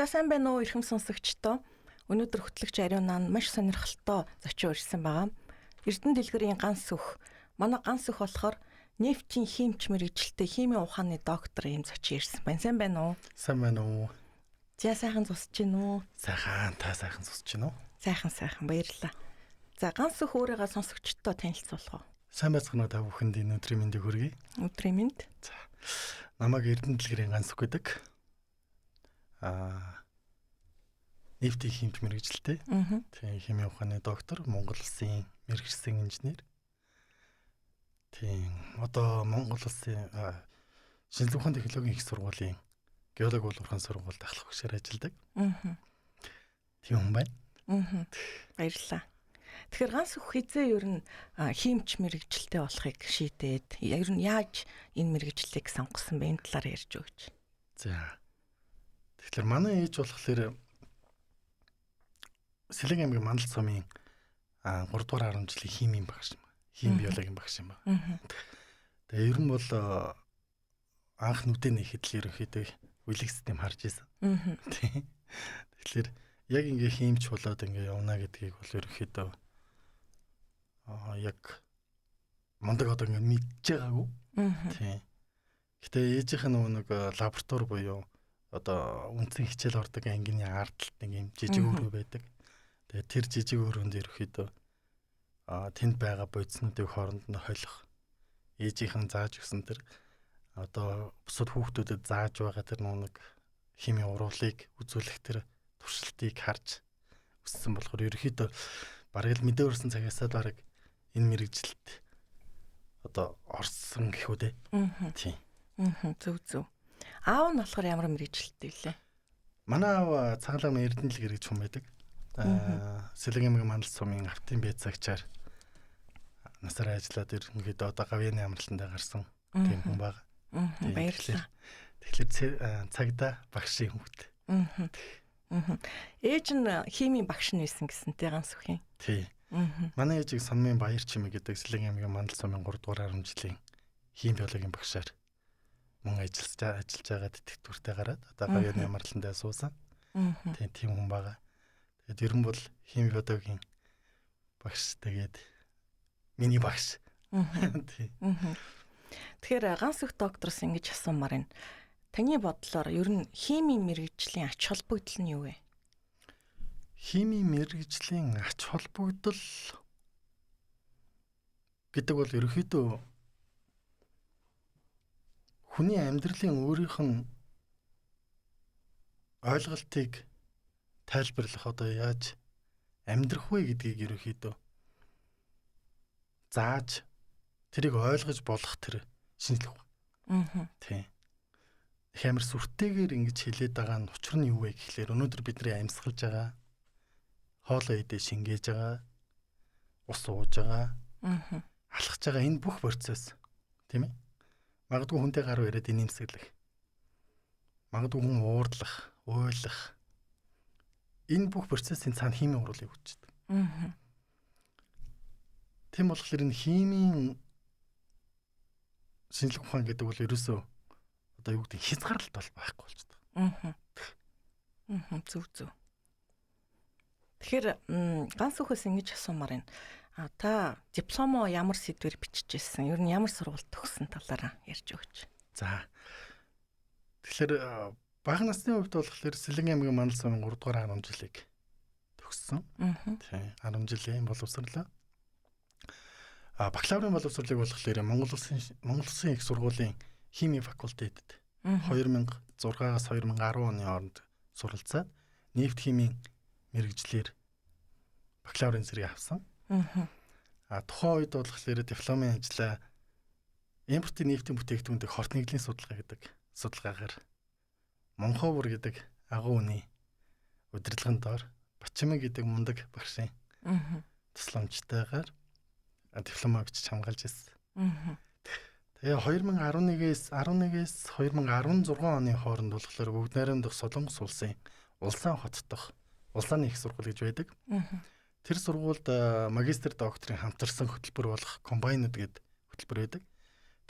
За сайн байна уу эрхэм сонсогчдоо. Өнөөдөр хөтлөгч Ариунаа маш сонирхолтой зочин урьсан байгаа. Эрдэнэ дэлгэрийн ганц өх. Манай ганц өх болохоор нефтийн химч мэргэжилтэй химийн ухааны доктор ийм зочин ирсэн байна. Сайн байна уу? Сайн байна уу? За сайхан зусч гин үү? Сайхан зусч гин үү? Сайхан баярлалаа. За ганц өх өөрийгөө сонсогчдоо танилцуулах уу? Сайн байцгаана та бүхэнд энэ өдрийн мэндийг хүргэе. Өдрийн мэнд. За. Намайг Эрдэнэ дэлгэрийн ганц өх гэдэг. Нефтийн химч мэргэжилтэй. Тийм химийн ухааны доктор, Монгол Улсын мэргэжсэн инженер. Тийм одоо Монгол Улсын шинжилгээ ухааны технологийн их сургуулийн геологи уулуурхайн сургуульд ахлах хөшөөр ажилладаг. Тийм хүн байна. Баярлалаа. Тэгэхээр ганц өх хизээ ер нь химч мэргэжилтэй болохыг шийдээд ер нь яаж энэ мэргэжлийг сонгосон бэ? Энэ талаар ярьж өгч. За. Тэгэхээр манай ээж болохоор Сэлэн аймгийн Мандал сумын 3 дугаар 10 жилийн химийн багш юм. Хими биологийн багш юм байна. Тэгээ ер нь бол анх нүдэн нэхэд л ерөнхийдөө үлэг систем харж исэн. Тэгэхээр яг ингээ химч болоод ингээ явна гэдгийг бол ерөнхийдөө яг мундаг одоо ингээ мэдж байгаагүй. Тийм. Гэтэ ээжийнх нь нэг лаборатори буюу одоо үндсэн хичээл ордог ангины ардталт нэг юм жижиг өрөө байдаг. Тэгээ тэр жижиг өрөөнд ерөөхдөө тэнд байгаа бодиснуудыг хооронд нь холих ээжийнхэн зааж өгсөн тэр одоо бусад хүүхдүүдэд зааж байгаа тэр нэг химийн урвалыг үзүүлэх тэр туршилтыг харж өссөн болохоор ерөөхдөө бараг л мэдээ өрсөн цагаасаа бараг энэ мэрэгжилт одоо орсон гэх үү дээ. Тийм. Зөв. Аав нь болохоор ямар мэргэжилтэй вэ? Манай аав Цагаалгын Эрдэнэ дэлгэр гэж хүн байдаг. Сэлэн аймгийн Мандал сумын автын бэцагчаар насаараа ажиллаад ерөнхийдөө одоо гавьяаны амралтанд гарсан тийм хүн байгаа. Баярлалаа. Тэгэхээр цагдаа багшийн хүүхэд. Ээж нь химийн багш нь байсан гэсэн тэ ганц үхийн. Тий. Манай ээжийг Санмын Баяр Чимэг гэдэг Сэлэн аймгийн Мандал сумын 3 дугаар 10 жилийн хими биологийн багшаар мөн ажиллаж байгаа детективтэй гараад одоо гавьяаны амралтанд суусан. Тийм хүн байгаа. Тэгээд ер нь бол хими биологийн багш тэгээд миний багш. Тэгэхээр ганц өх доктороос ингэж асуумаар байна. Таны бодлоор ер нь химийн мэргэжлийн ач холбогдол нь юу вэ? Химийн мэргэжлийн ач холбогдол гэдэг бол ерөөхдөө хүний амьдралын өөрийнх нь ойлголтыг тайлбарлах одоо яаж амьдрах вэ гэдгийг ерөөхдөө зааж тэрийг ойлгож болох тэр шинжлэх ухаан. Тийм. Их амар сүртэйгээр ингэж хэлээд байгаа нь учир нь юу вэ гэхлээр өнөөдөр бидний амьсгалж байгаа хоолоо идэ шингээж байгаа ус ууж байгаа алхаж байгаа энэ бүх процесс тийм ээ. Магадгүй хүнтэй гаруу ирээд инээмсэглэх. Магадгүй хүн уурлах, уйлах. Энэ бүх процессын цаана химийн урвалыг үүсдэг. Тийм болохоор энэ химийн шинжлэх ухаан гэдэг бол ерөөсөө одоо юу гэдэг хязгаарлалт бол байхгүй болчихдог. Зөв. Тэгэхээр ганц үхээс ингэж асуумаар байна. Та дипломо ямар сэдвэр бичижсэн? Ер нь ямар сургуульд төгссөн талаараа ярьж өгч. За. Тэгэхээр бага насны хувьд болохоор Сэлэн аймгийн Мандал сумын 3 дугаар 10 жилиг төгссөн. Тийм 10 жилийн боловсрлоо. Бакалаврын боловсролыг болохоор Монгол Улсын их сургуулийн химийн факультетэд 2006-аас 2010 оны хооронд суралцаад нефт химийн мэргэжлэр бакалаврын зэрэг авсан. Тухайн үед болохоор дипломын ажлаа импортын нефтийн бүтээгдэхүүнтэй хорт нэгдлийн судалгаа гэдэг судалгаагаар Монховор гэдэг агуу үний удирдлагын доор Бачимэг гэдэг мундаг багшийн тусламжтайгаар диплома бичиж хамгаалж ирсэн. Тэгээ 2011-ээс 2016 оны хооронд болохоор бүгд найрамдах Солонгос улсын Улсан хот дох Улааны их сургууль гэж байдаг. Тэр сургуульд магистр докторийн хамтарсан хөтөлбөр болох комбайнууд гэдэг хөтөлбөр байдаг.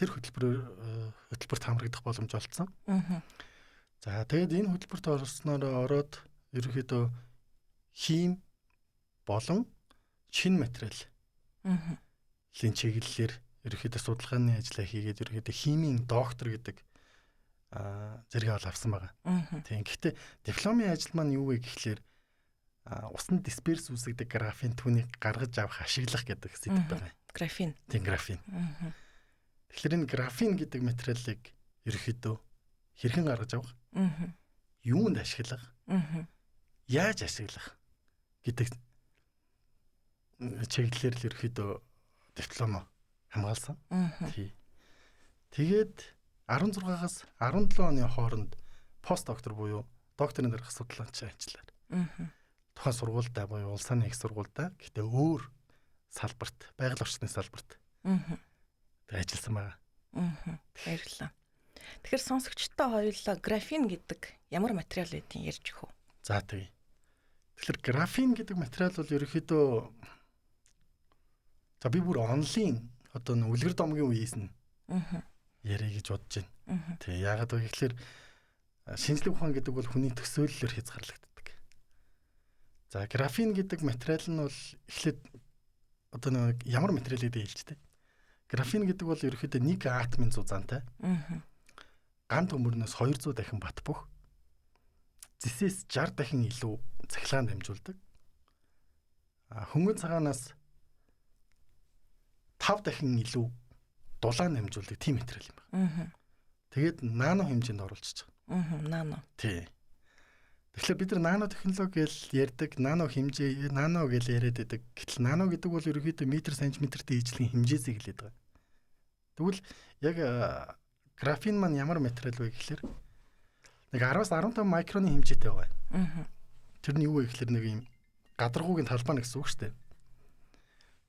Тэр хөтөлбөрт хамрагдах боломж олцсон. За тэгээд энэ хөтөлбөрт ороод ерөнхийдөө хим болон шинэ материалын чиглэлээр ерөнхийдөө судалгааны ажлаа хийгээд ерөнхийдөө химийн доктор гэдэг зэрэг авсан байгаа. Тийм. Гэхдээ дипломын ажил маань юу вэ гэхлээр усны дисперс үүсгдэг графин түүнийг гаргаж авах, ашиглах гэдэг сэдв байгаа. Графин. Тийм, графин. Тэгэхээр энэ графин гэдэг материалыг ерөнхийдөө хэрхэн гаргаж авах? Юунд ашиглах? Яаж ашиглах гэдэг чиглэлээр л ерөнхийдөө диплом хамгаалсан. Тэгээд 16-аас 17 оны хооронд пост доктор буюу докторийн дарга судлаачийн ажиллаар тухайн сургуультай буюу улсын их сургуультай гэхдээ өөр салбарт, байгаль орчны салбарт ажилласан байгаа. Баярлалаа. Тэгэхээр сонсогчтой хоёулаа графин гэдэг ямар материал байдгийг ярьж өгөх үү? За тэгье. Тэгэхээр графин гэдэг материал бол ерөнхийдөө би бүр онлын одоо үлгэр домгийн үеэс нь ярих гэж бодож байна. Тэг. Яагаад вэ гэхээр шинжлэх ухаан гэдэг бол хүний төсөөллөөр хязгаарлагддаг. За графин гэдэг материал нь бол эхлээд одоо ямар материал гэдэг хэлжтэй. Графин гэдэг бол ерөнхийдөө нэг атомын зузаантай. Ган төмөрнөөс 200 дахин бат бөх. Зэсээс 60 дахин илүү цахилгаан дамжуулдаг. Хөнгөн цагаанаас 5 дахин илүү дулаан дамжуулдаг тийм материал юм байна. Тэгээд нано хэмжээнд оруулчихж байгаа. Нано. Тий. Тэгэхээр бид нар нано технологи гэж ярьдаг, нано хэмжээ, нано гэж яриад байдаг. Гэтэл нано гэдэг бол ерөнхийдөө метр, сантиметртэй ижлэгийн хэмжээсийг хэлээд байгаа. Тэгвэл яг графин маань ямар материал вэ гэхээр нэг 10-аас 15 микроны хэмжээтэй байгаа. Тэр нь юу вэ гэхээр нэг юм гадаргуугийн талбай гэсэн үг шүү дээ.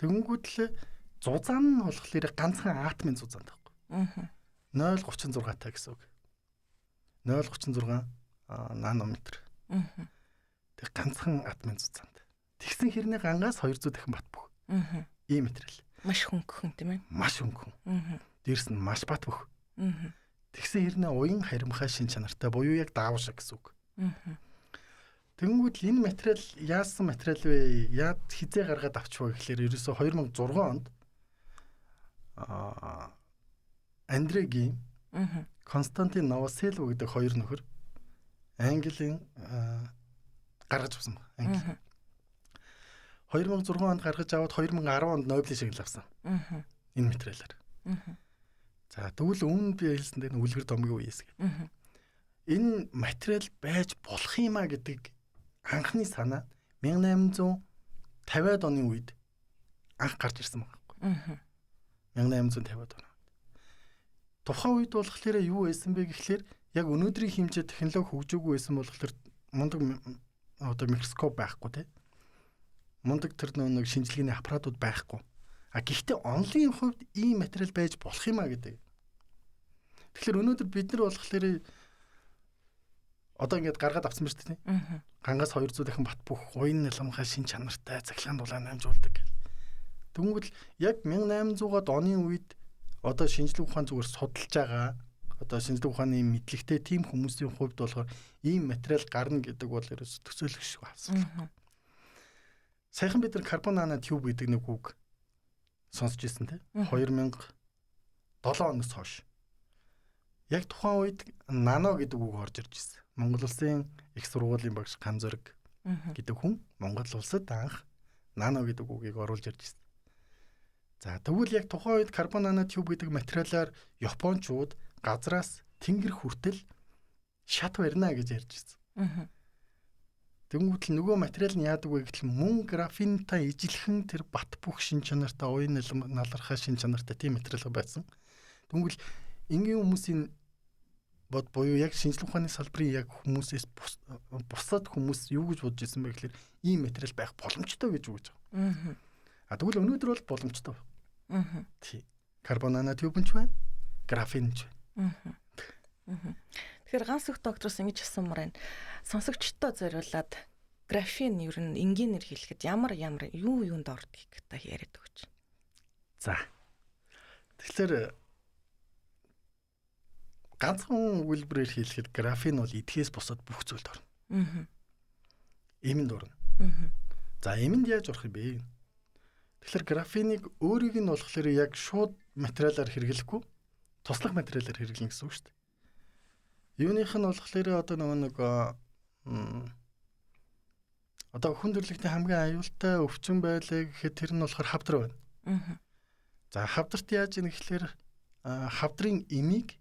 Тэгэнгүүт л зузаан нь болохоор ганцхан атомын зузаан таахгүй. 0.36 та гэсэн үг. 0.36 нанометр. Тэг ганцхан атомын зузаанд. Тэгсэн хэрнээ гангаас 200 дахин бат бөх. Ийм материал. Маш хөнгөн тийм ээ. Маш хөнгөн. Дээрс нь маш бат бөх. Тэгсэн хэрнээ уян харимхай шин чанартай буюу яг даавшаа гэсэн үг. Тэгэнгүүт л энэ материал яасан материал вэ? Яад хизээ гаргаад авчихваа гэхлээр ерөөсө 2006 онд Андрегийн Константин Новоселов гэдэг хоёр нөхөр Английн гаргаж авсан байна. 2006 онд гаргаж аваад 2010 онд Нобелийн шагнал авсан. Энэ материалаар. За тэгвэл өмнө би хэлсэндээ үлгэр домгийн үеэс гэдэг. Энэ материал байж болох юмаа гэдэг анхны санаа 1850-ад оны үед анх гарч ирсэн байна. 1850-ад он. Тухайн үед болохоор юу байсан бэ гэхлээр яг өнөөдрийн хэмжээ технологи хөгжөөгүй байсан болохоор мундаг одоо микроскоп байхгүй тий. Мундаг тэр нэг шинжилгээний аппаратууд байхгүй. Гэхдээ онлын хувьд ийм материал байж болох юмаа гэдэг. Тэгэхээр өнөөдөр бид нар болохоор одоо ингээд гаргаад авсан байна шүү дээ. Гангаас 200 дахин бат бөх уян налмхай шин чанартай цахилгаан дулаан намжуулдаг гэл. Тэгвэл яг 1800-аад оны үед одоо шинжлэх ухаан зүгээр судалж байгаа одоо шинжлэх ухааны мэдлэгтэй тийм хүмүүсийн хувьд болохоор ийм материал гарна гэдэг бол ерөөс төсөөлөх шиг байна. Саяхан бид нар карбон нано тюб гэдэг нэг үг сонсч ирсэн тийм 2007 оноос хойш. Яг тухайн үед нано гэдэг үг орж ирж ирсэн. Монгол Улсын их сургуулийн багш Ган Зориг гэдэг хүн Монгол улсад анх нано гэдэг үгийг оруулж ирж ирсэн. За тэгвэл яг тухайн үед карбон нано тюб гэдэг материалаар Япончууд газраас тэнгэр хүртэл шат барина гэж ярьж ирсэн. Тэнгүүт л нөгөө материал нь яадаг вэ гэхэл мөн графинтай ижилхэн тэр бат бөх шин чанартай уян налархай шин чанартай тийм материал байсан. Тэнгүүл энгийн хүмүүсийн бод буюу яг шинжлэх ухааны салбарын яг хүмүүсээс бусад хүмүүс юу гэж бодож ирсэн бэ гэхэлэр ийм материал байх боломжтой гэж үгэж байгаа. Тэгвэл өнөөдөр бол боломжтой. Тий. Карбон нано тюбч байна. Графинч байна. Тэгэхээр ганц их доктороос ингэж асуумаар байна. Сонсогчтой зориулаад графин ер нь энгийнээр хэлэхэд ямар юунд ордгийг та яриад өгч. За. Тэгэхээр ганцхан үйлбэрээр хэлэхэд графин бол эдгээс босоод бүх зүйлд орно. Эмэнд орно. За эмэнд яаж орох юм бэ? Тэгэхээр графиныг өөрийг нь болохоор яг шууд материалаар хэрэглэхгүй туслах материалаар хэрэглэн гэсэн үг шүү дээ. Юуных нь болохоор одоо нэг одоо хүн төрөлхтний хамгийн аюултай өвчин байлаа гэхэд тэр нь болохоор хавдар байна. За хавдарт яаж ийм гэхээр хавдрын эмийг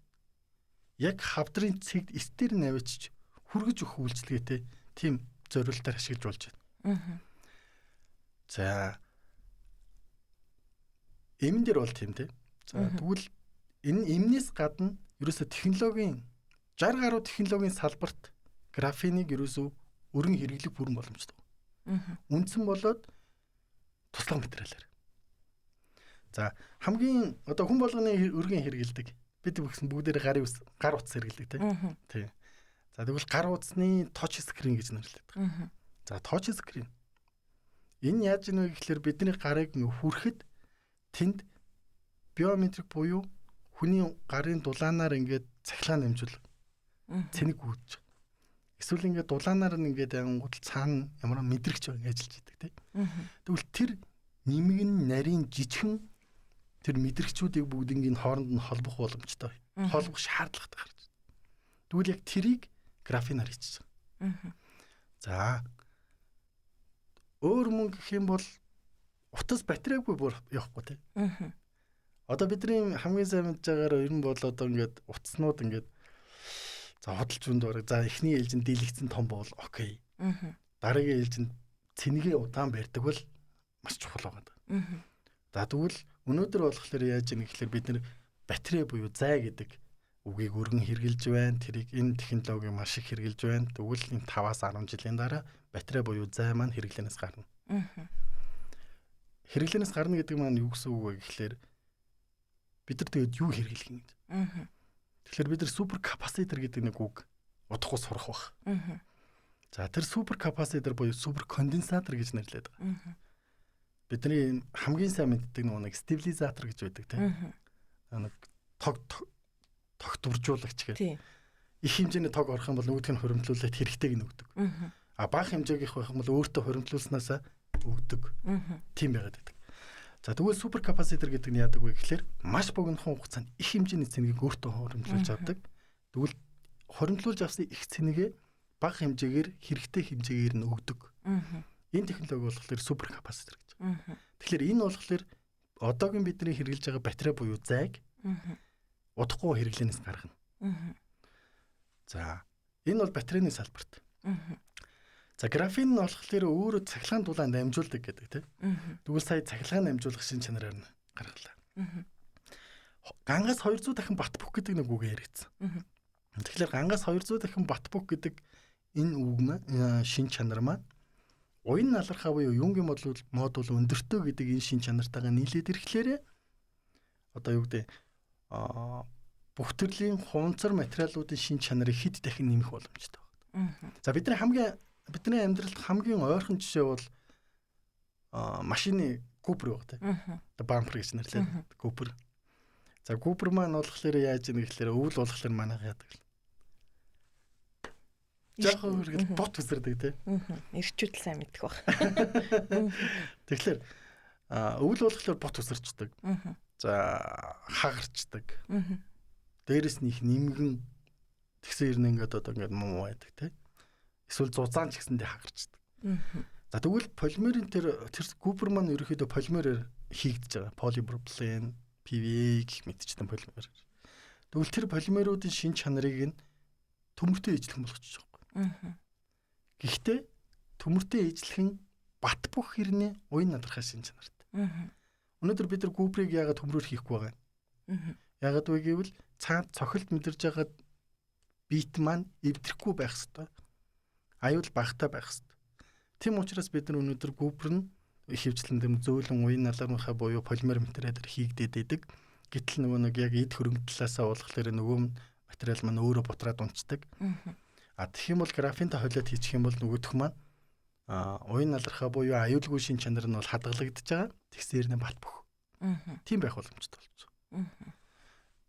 яг хавдрын цэгт эстээр навьчиж хүргэж өгөх үйлчлэгээтэй тийм зорилтоор ашиглаж болж байна. За эмэн дээр бол тийм дээ. За тэгвэл энэ эмнээс гадна ерөөсө технологийн 60 гаруй технологийн салбарт графиныг ерөөсө өргөн хэрэглэх бүрэн боломжтой. Үндсэн болоод туслах материалаар. За хамгийн одоо хүн болгоны өргөн хэрэгэлдэг. Бид бүгдээр гар утас хэрэгэлдэг тийм. За тэгвэл гар утасны touch screen гэж нэрлэдэг. За touch screen. Энэ яаж ийм вэ гэхээр бидний гарыг хүрэхэд тэнд биометрик буюу хүний гарын дулаанаар ингээд цахилгаан нэмжүүл цэник үүж. Эсвэл ингээд дулаанаар нь ингээд ангууд цаана ямар мэдрэгч байгаа ажиллаж идэг тийм. Тэгвэл тэр нэмгэн нарийн жижигхэн тэр мэдрэгчүүдийг бүгднийг хооронд нь холбох боломжтой. Холбох шаардлагатай гарч. Тэгвэл яг тэрийг графинаар хийчихсэн. За өөр мөн гэх юм бол утас батарейгүй явахгүй тийм. Одоо бидний хамгийн сайн мэдж байгаагаар ер нь бол одоо ингээд утаснууд ингээд за хөдөлж үнд бараг за эхний ээлжинд дийлэгдсэн том бол окей. Дараагийн ээлжинд цэнэгээ удаан барьдаг бол маш чухал байгаа. За тэгвэл өнөөдөр болохоор яаж ийм гэхээр бид нэр батарей буюу зай гэдэг үгийг өргөн хэрэгжилж байна. Тэрийг энэ технологиг маш их хэрэгжилж байна. Тэгвэл энэ 5-аас 10 жилийн дараа батарей буюу зай маань хэрэглэнээс гарна. Хэрэглэнээс гарна гэдэг маань юу гэсэн үг вэ гэхээр бид нар тэгээд юу хэрэглэх юм бэ? Тэгэхээр бид нар супер капаситор гэдэг нэг үг удахгүй сурах баг. За тэр супер капаситор буюу супер конденсатор гэж нэрлэдэг. Бидний хамгийн сайн мэддэг нэг стабилизатор гэж байдаг тийм. Нэг тогтворжуулагч гэх. Их хэмжээний тог орох юм бол нөгөөх нь хуримтлуулаад хэрэгтэйг нь өгдөг. Бага хэмжээгийнх байх юм бол өөртөө хуримтлуулснаас өгдөг. Тийм байгаад байдаг. За тэгвэл супер капаситор гэдэг нь яадаг вэ гэхээр маш богинохон хугацаанд их хэмжээний цэнэгийг өөртөө хуримтлуулж авдаг. Тэгвэл хуримтлуулж авсан их цэнэгээ бага хэмжээгээр хэрэгтэй хэмжээгээр нь өгдөг. Энэ технологи болохоор супер капаситор гэж. Тэгэхээр энэ болохоор одоогийн бидний хэрэглэж байгаа батарей буюу зайг удахгүй хэрэглэнээс гаргана. За энэ бол батарейны салбарт. За графин нь болохоор өөрөө цахилгаан дулаанд амжуулдаг гэдэг тийм. Тэгвэл сая цахилгаан амжуулах шин чанараар нь гаргалаа. Гангаас 200 дахин бат бөх гэдэг нэг үг яриадсан. Тэгэхээр гангаас 200 дахин бат бөх гэдэг энэ үг маань шин чанар маань уян налархаа буюу юнгийн модуль өндөртөө гэдэг энэ шин чанартайгаа нийлээд ирэхлээрээ одоо юу гэдэг бүх төрлийн хунцар материалуудын шин чанарыг хэд дахин нэмэх боломжтой байна. За бидний амьдралд хамгийн ойрхон жишээ бол машины Купер байгаа тийм. Одоо бампер гэж нэрлэдэг Купер. За Купер маань болохоор яаж ийм гэхээр өвөл болохоор манайх яадаг л. Жаахан үргэлж бот үсэрдэг тийм. Ирчүүд л сайн мэдэх баг. Тэгэхээр өвөл болохоор бот үсэрчдэг. За хагарчдаг. Дээрэс нь их нэмгэн тэгсэн ирнэ ингээд одоо ингээд муу байдаг тийм. Эсвэл зузаан ч гэсэндээ хагарчдаг. За тэгвэл полимерын тэр Купер маань ерөөхдөө полимерээр хийгдэж байгаа. Полипропилен, PVA гэх мэтчихэн полимер. Тэгвэл тэр полимеруудын шин чанарыг нь төмөртэй ижлэх болгочих жоох. Гэхдээ төмөртэй ижлэх нь бат бөх хэрнээ уян надрахаа шин чанартай. Өнөөдөр бид нар Куперыг яагаад төмрөөр хийхгүй байгаа юм? Яагаад вэ гэвэл цаанд цохилт мэдэрж байгаа бит маань эвдэрэхгүй байх ёстой. Аюул багтаа байх ёстой. Тийм учраас бид нар өнөөдөр Купер нь их хвчлэн дэм зөөлөн уян налармынхаа буюу полимер материалаар хийгдээд байдаг. Гэтэл нөгөө нэг яг эд хөрөнгө талаасаа уулахлаар нөгөө материал маань өөрөө бутраад унцдаг. Тэгэх юм бол графинтай холиод хийчих юм бол нөгөөх маань уян налархаа буюу аюулгүй шин чанар нь бол хадгалагдаж байгаа. Тэгсээр нэ бат бөх. Тийм байх боломжтой болчихсон.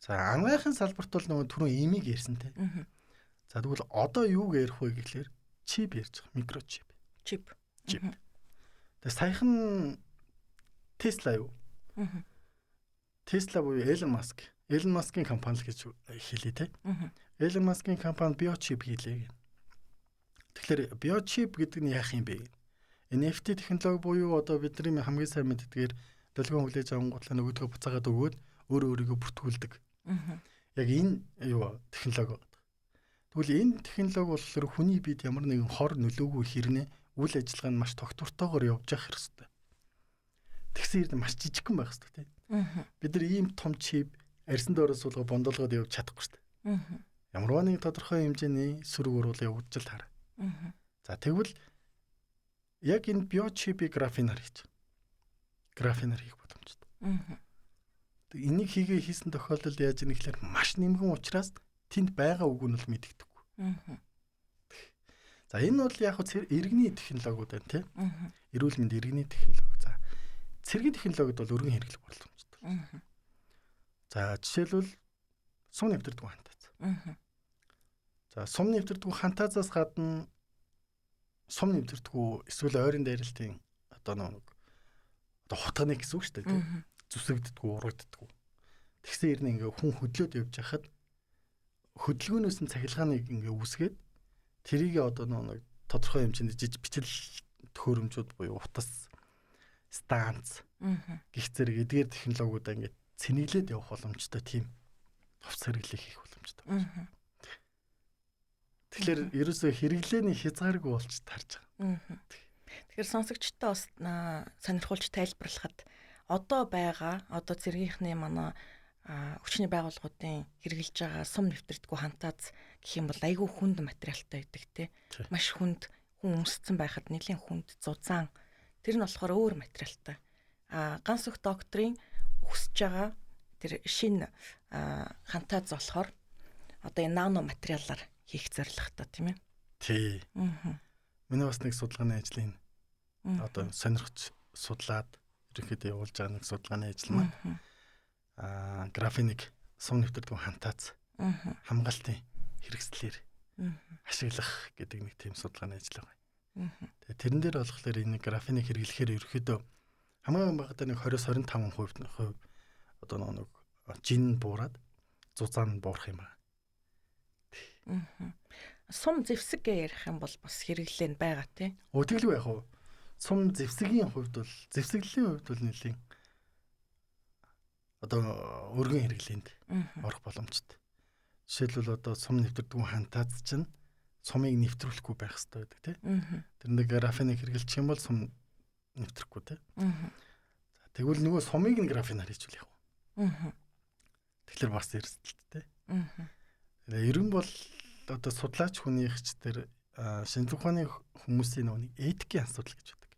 За анагаахын салбарт бол нөгөө түрүүн имийг ярьсан те. За тэгвэл одоо юуг ярих вэ гэхлээр чип ярьж байгаа. Микрочип. Чип. Тэгээ саяхан Tesla юу? Tesla буюу Elon Musk. Elon Musk-ийн компани л гэж хэлээ те. Elon Musk-ийн компани биочип хийлээ. Тэгэхээр биочип гэдэг нь яах юм бэ? NFT технологи буюу одоо бидний хамгийн сайн мэддгээр долгион хүлээж авангуудлаа нөгөөдгөө буцаагаад өгөөд өөрийгөө бүртгүүлдэг. Яг энэ юу технологи байна. Тэгвэл энэ технологи болохоор хүний биед ямар нэгэн хор нөлөөгүй хэрнээ үйл ажиллагаа нь маш тогтвортойгоор явж явах хэрэгтэй. Тэгсэн хэрэг маш жижигхэн байх хэрэгтэй тийм. Бид нар ийм том чип арьсан доороос суулга бондолгоод явж чадахгүй шүү дээ. Ямарваа нэг тодорхой хэмжээний сөрөг уруулаа явуулж таараа. За тэгвэл яг энэ биочипийг графинаар хийж. Графинаар хийх боломжтой. Энийг хийсэн тохиолдолд яаж ийм гэхээр маш нэмгэн учраас тэнд байгаа үг нь л мэдэгдэхгүй. За энэ бол яг хөө иргэний технологиуд байна тийм. Эрүүл мэнд иргэний технологи. За цэргийн технологид бол өргөн хэрэглэх боломжтой. За жишээлбэл сум нэвтэрдэг хантаац. За сум нэвтэрдэг хантаацаас гадна сум нэвтэрдэг эсвэл ойрын дайралтын одоо нэг одоо хутганы гэсэн үг шүү дээ тийм. Зүсэгддэг, урагддаг. Тэгсэн хэрнээ ингээ хүн хөдлөөд явж хахад хөдөлгөөнөөс нь цахилгааныг ингээ үсгээд тэрийг одоо нэг тодорхой хэмжээнд жижиг бичил төхөөрөмжүүд буюу утас станц гих зэрэг эдгээр технологиудаа ингээ цэнэглээд явах боломжтой тийм товц хэрэглээ хийх боломжтой. Тэгэхээр ерөөсөө хэрэглээний хязгааргүй болж тарж байгаа. Тэгэхээр сонсогчтой бас сонирхуулж тайлбарлахад одоо цэргийнхний манай хүчний байгууллагуудын хэрэгжилж байгаа сум нэвтрдэггүй хантаац гэх юм бол айгүй хүнд материалтай байдаг те. Маш хүнд хүн өмсцэн байхад нэлийн хүнд зузаан тэр нь болохоор өөр материалтай. Ганц их докторийн өсөж байгаа тэр шинэ хантаац болохоор одоо энэ нано материалаар хийх зорилготой тийм ээ. Тий. Миний бас нэг судалгааны ажлын одоо сонирхож судлаад ерөнхийдөө явуулж байгаа нэг судалгааны ажил маань графиник сум нэвтрдэг хантаац хамгаалтын хэрэгслээр ашиглах гэдэг нэг тийм судалгааны ажил байгаа. Тэгээ тэрэн дээр болохоор энэ графиник хэрэглэхээр ерөнхийдөө хамгийн багадаа нэг 20-25% одоо нэг жин буураад зузаан буурах юм байна. Сум зэвсэг ярих юм бол бас хэрэглээ нь байгаа тий. Тэгэлгүй яг уу. Сум зэвсгийн хувьд бол зэвсэглэлийн хувьд бол нэлийн одоо өргөн хэрэглээнд орох боломжтой. Жишээлбэл одоо сум нэвтрдэг хантаац чинь сумыг нэвтрүүлэхгүй байх хэрэгтэй байдаг тий. Тэрнээ графиныг хэрэглэх юм бол сум нэвтрэхгүй тий. Тэгвэл нөгөө сумыг нь графинаар хийчихвэл яах вэ? Тэгэхээр бас эрсдэлттэй. Ерөн бол одоо судлаач хүнийхч тэр шинжлэх ухааны хүмүүсийн нэг этикийн асуудал гэж байдаг.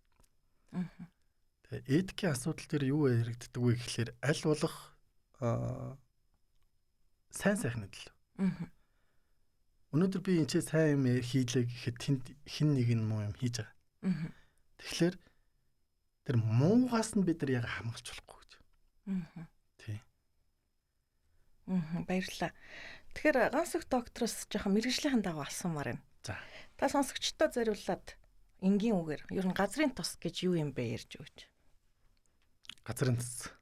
Тэгээ этикийн асуудал дээр юу яригддаг вэ гэхэлэр аль болох сайн сайхны төлөө. Өнөөдөр би энэ ч сайн юм хийлээ гэхэд тэнд хин нэг нь муу юм хийж байгаа. Тэгэхээр тэр муугаас нь бид нар яг хамгаалж болохгүй гэж. Тий. Баярлалаа. Тэгэхээр ганц их доктороос жоохон мэргэжлийн дагуу асуумаар байна. За. Та сонсогчдод зориуллаад энгийн үгээр ер нь газрын тос гэж юу юм бэ ярьж өгөөч. Газрын тос.